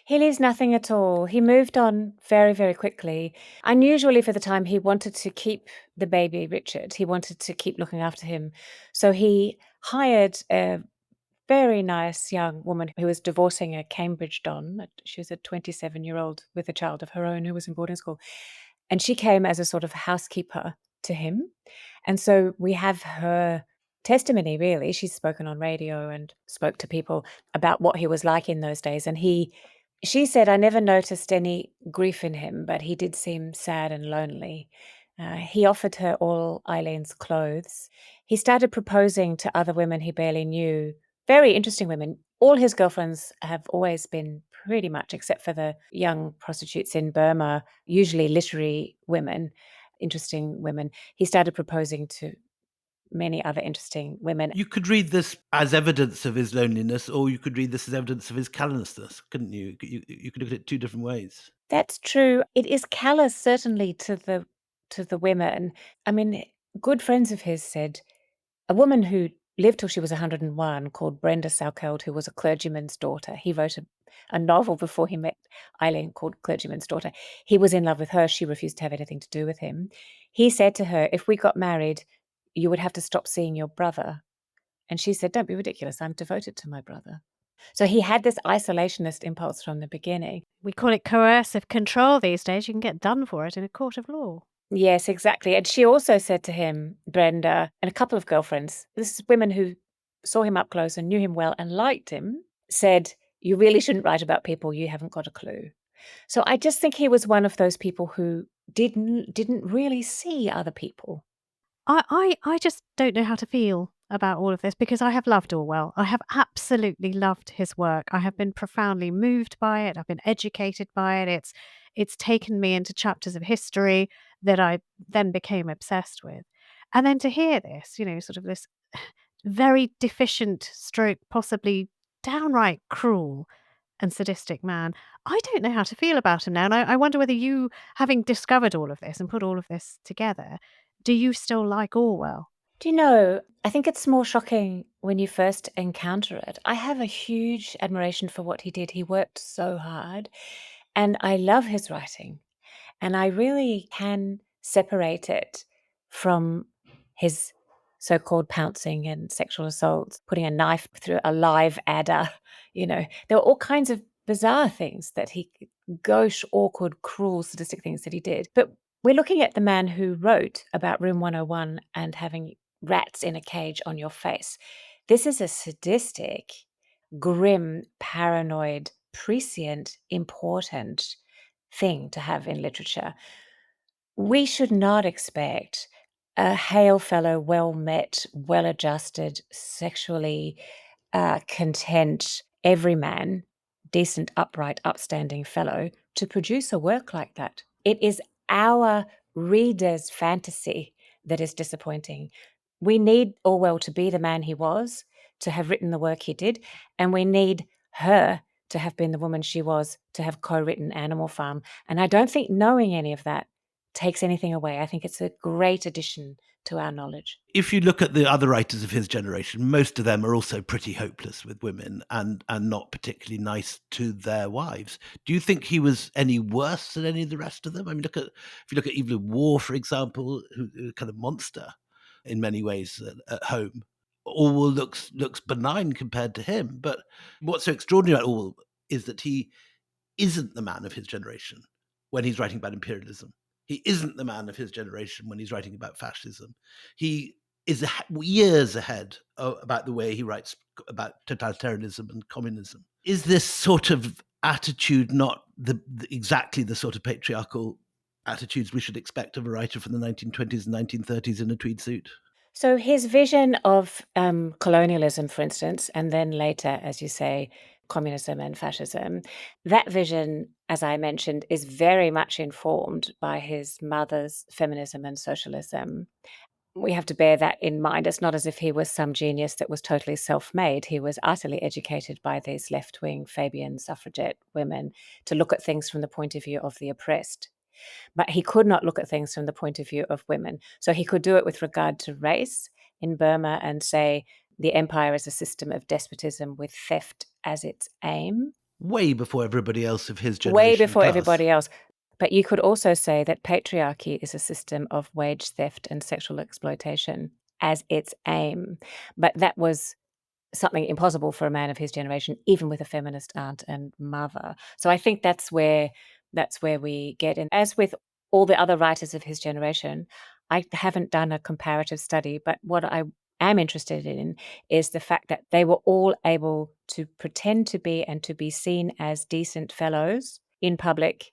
He leaves nothing at all. He moved on very, very quickly. Unusually for the time, he wanted to keep the baby Richard. He wanted to keep looking after him. So he hired a very nice young woman who was divorcing a Cambridge don. She was a 27-year-old with a child of her own who was in boarding school. And she came as a sort of housekeeper to him. And so we have her testimony, really. She's spoken on radio and spoke to people about what he was like in those days. And she said, I never noticed any grief in him, but he did seem sad and lonely. He offered her all Eileen's clothes. He started proposing to other women he barely knew, very interesting women. All his girlfriends have always been pretty much, except for the young prostitutes in Burma, usually literary women, interesting women. He started proposing to many other interesting women. You could read this as evidence of his loneliness, or you could read this as evidence of his callousness, couldn't you? You could look at it two different ways. That's true. It is callous, certainly, to the women. I mean, good friends of his said a woman who lived till she was 101 called Brenda Salkeld, who was a clergyman's daughter. He wrote a novel before he met Eileen called Clergyman's Daughter. He was in love with her. She refused to have anything to do with him. He said to her, if we got married, you would have to stop seeing your brother. And she said, don't be ridiculous. I'm devoted to my brother. So he had this isolationist impulse from the beginning. We call it coercive control these days. You can get done for it in a court of law. Yes, exactly. And she also said to him, Brenda, and a couple of girlfriends, this is women who saw him up close and knew him well and liked him, said, you really shouldn't write about people you haven't got a clue. So I just think he was one of those people who didn't really see other people. I just don't know how to feel about all of this because I have loved Orwell. I have absolutely loved his work. I have been profoundly moved by it. I've been educated by it. It's taken me into chapters of history that I then became obsessed with. And then to hear this, sort of this very deficient stroke, possibly downright cruel and sadistic man, I don't know how to feel about him now. And I wonder whether you, having discovered all of this and put all of this together, do you still like Orwell? Do you know, I think it's more shocking when you first encounter it. I have a huge admiration for what he did. He worked so hard, and I love his writing. And I really can separate it from his so-called pouncing and sexual assaults, putting a knife through a live adder. There were all kinds of bizarre things that gauche, awkward, cruel, sadistic things that he did. But we're looking at the man who wrote about Room 101 and having rats in a cage on your face. This is a sadistic, grim, paranoid, prescient, important thing to have in literature. We should not expect a hail fellow, well met, well adjusted, sexually content, everyman, decent, upright, upstanding fellow to produce a work like that. It is our reader's fantasy that is disappointing. We need Orwell to be the man he was, to have written the work he did, and we need her to have been the woman she was, to have co-written Animal Farm. And I don't think knowing any of that takes anything away. I think it's a great addition to our knowledge. If you look at the other writers of his generation, most of them are also pretty hopeless with women and not particularly nice to their wives. Do you think he was any worse than any of the rest of them? I mean, if you look at Evelyn Waugh, for example, who's a kind of monster in many ways at home. Orwell looks benign compared to him. But what's so extraordinary about Orwell is that he isn't the man of his generation when he's writing about imperialism. He isn't the man of his generation when he's writing about fascism. He is years ahead about the way he writes about totalitarianism and communism. Is this sort of attitude not exactly the sort of patriarchal attitudes we should expect of a writer from the 1920s and 1930s in a tweed suit? So his vision of colonialism, for instance, and then later, as you say, communism and fascism, that vision, as I mentioned, is very much informed by his mother's feminism and socialism. We have to bear that in mind. It's not as if he was some genius that was totally self-made. He was utterly educated by these left-wing Fabian suffragette women to look at things from the point of view of the oppressed. But he could not look at things from the point of view of women. So he could do it with regard to race in Burma and say the empire is a system of despotism with theft as its aim. Way before everybody else of his generation. Way before everybody else. But you could also say that patriarchy is a system of wage theft and sexual exploitation as its aim. But that was something impossible for a man of his generation, even with a feminist aunt and mother. So I think that's where we get in. As with all the other writers of his generation, I haven't done a comparative study, but what I am interested in is the fact that they were all able to pretend to be and to be seen as decent fellows in public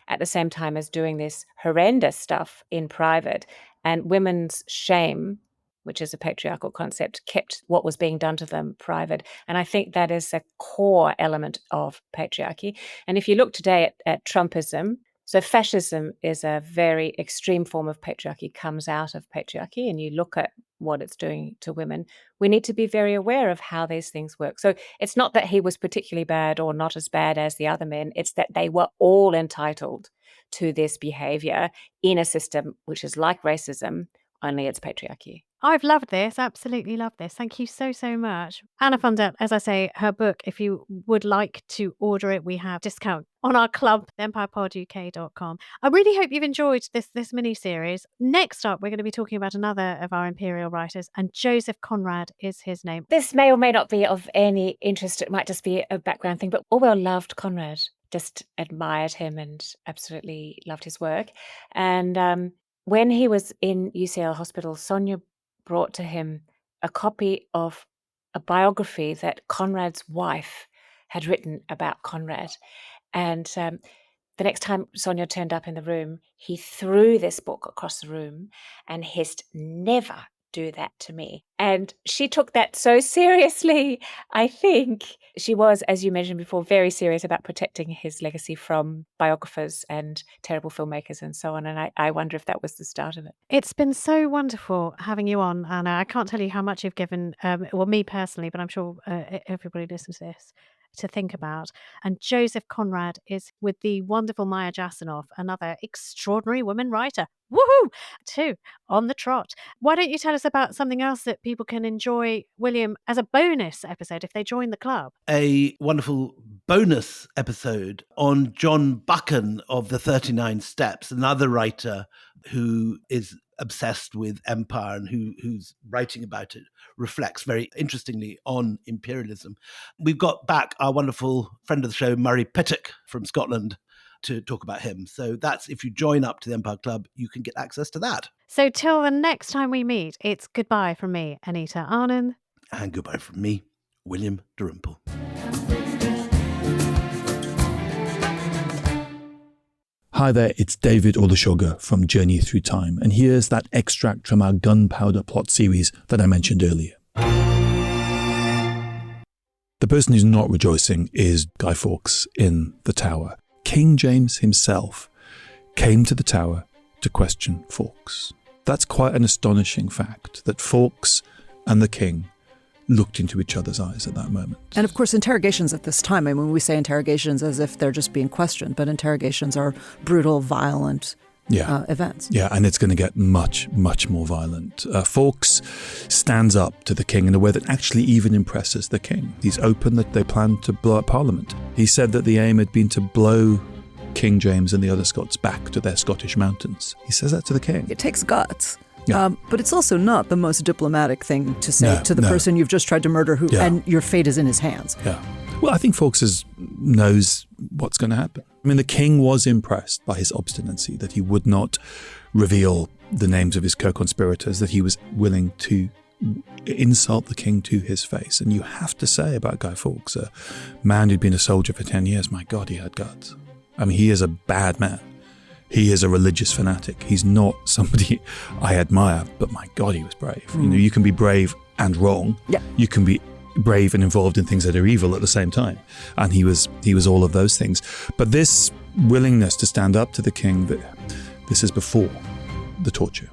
at the same time as doing this horrendous stuff in private. And women's shame, which is a patriarchal concept, kept what was being done to them private. And I think that is a core element of patriarchy. And if you look today at Trumpism, so fascism is a very extreme form of patriarchy, comes out of patriarchy, and you look at what it's doing to women, we need to be very aware of how these things work. So it's not that he was particularly bad or not as bad as the other men, it's that they were all entitled to this behavior in a system which is like racism, only it's patriarchy. I've loved this, absolutely loved this. Thank you so, so much. Anna Fundell, as I say, her book, if you would like to order it, we have discount on our club, empirepoduk.com. I really hope you've enjoyed this mini-series. Next up, we're going to be talking about another of our imperial writers, and Joseph Conrad is his name. This may or may not be of any interest. It might just be a background thing, but Orwell loved Conrad, just admired him and absolutely loved his work. And when he was in UCL hospital, Sonia brought to him a copy of a biography that Conrad's wife had written about Conrad. And the next time Sonia turned up in the room, he threw this book across the room and hissed, "Never do that to me." And she took that so seriously. I think she was, as you mentioned before, very serious about protecting his legacy from biographers and terrible filmmakers and so on. And I wonder if that was the start of it. It's been so wonderful having you on, Anna. I can't tell you how much you've given, me personally, but I'm sure everybody listens to this, to think about. And Joseph Conrad is with the wonderful Maya Jasanoff, another extraordinary woman writer. Woohoo! Too, on the trot. Why don't you tell us about something else that people can enjoy, William, as a bonus episode if they join the club? A wonderful bonus episode on John Buchan of the 39 Steps, another writer who is obsessed with empire and who's writing about it, reflects very interestingly on imperialism. We've got back our wonderful friend of the show, Murray Pittock from Scotland, to talk about him. So that's, if you join up to the Empire Club, you can get access to that. So till the next time we meet, it's goodbye from me, Anita Arnon. And goodbye from me, William Dalrymple. Hi there, it's David Olusoga from Journey Through Time, and here's that extract from our Gunpowder Plot series that I mentioned earlier. The person who's not rejoicing is Guy Fawkes in the Tower. King James himself came to the Tower to question Fawkes. That's quite an astonishing fact, that Fawkes and the King looked into each other's eyes at that moment. And of course, interrogations at this time, I mean, we say interrogations as if they're just being questioned, but interrogations are brutal, violent events. Yeah, and it's going to get much, much more violent. Fawkes stands up to the King in a way that actually even impresses the King. He's open that they plan to blow up Parliament. He said that the aim had been to blow King James and the other Scots back to their Scottish mountains. He says that to the King. It takes guts. Yeah. But it's also not the most diplomatic thing to say to the person you've just tried to murder, and your fate is in his hands. Yeah. Well, I think Fawkes knows what's going to happen. I mean, the King was impressed by his obstinacy, that he would not reveal the names of his co-conspirators, that he was willing to insult the King to his face. And you have to say about Guy Fawkes, a man who'd been a soldier for 10 years, my God, he had guts. I mean, he is a bad man. He is a religious fanatic. He's not somebody I admire, but my God, he was brave. You know, you can be brave and wrong. Yeah. You can be brave and involved in things that are evil at the same time. And he was all of those things. But this willingness to stand up to the King, this is before the torture.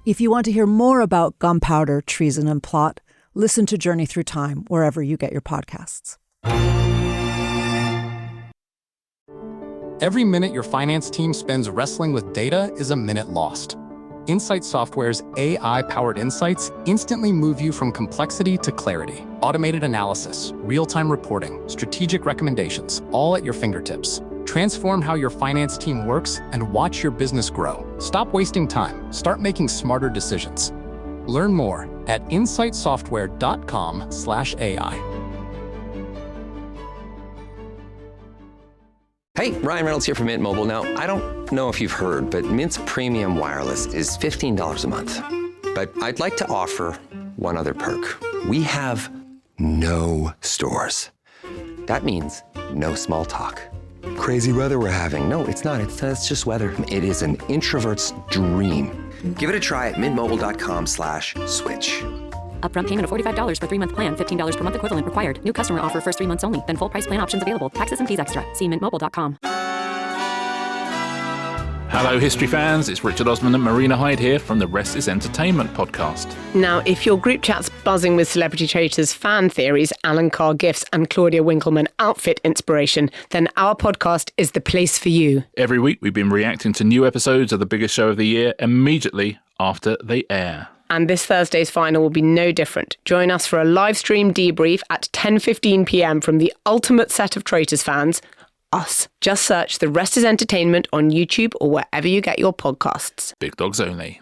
If you want to hear more about gunpowder, treason, and plot, listen to Journey Through Time wherever you get your podcasts. Every minute your finance team spends wrestling with data is a minute lost. Insight Software's AI-powered insights instantly move you from complexity to clarity. Automated analysis, real-time reporting, strategic recommendations, all at your fingertips. Transform how your finance team works and watch your business grow. Stop wasting time. Start making smarter decisions. Learn more at insightsoftware.com/AI. Hey, Ryan Reynolds here from Mint Mobile. Now, I don't know if you've heard, but Mint's premium wireless is $15 a month. But I'd like to offer one other perk. We have no stores. That means no small talk. Crazy weather we're having. No, it's not. It's just weather. It is an introvert's dream. Give it a try at mintmobile.com/switch. Upfront payment of $45 for 3-month plan, $15 per month equivalent required. New customer offer first 3 months only. Then full price plan options available. Taxes and fees extra. See mintmobile.com. Hello, history fans. It's Richard Osman and Marina Hyde here from the Rest is Entertainment podcast. Now, if your group chat's buzzing with celebrity traitors, fan theories, Alan Carr gifts, and Claudia Winkleman outfit inspiration, then our podcast is the place for you. Every week, we've been reacting to new episodes of the biggest show of the year immediately after they air. And this Thursday's final will be no different. Join us for a live stream debrief at 10:15 p.m. from the ultimate set of Traitors fans, us. Just search The Rest is Entertainment on YouTube or wherever you get your podcasts. Big dogs only.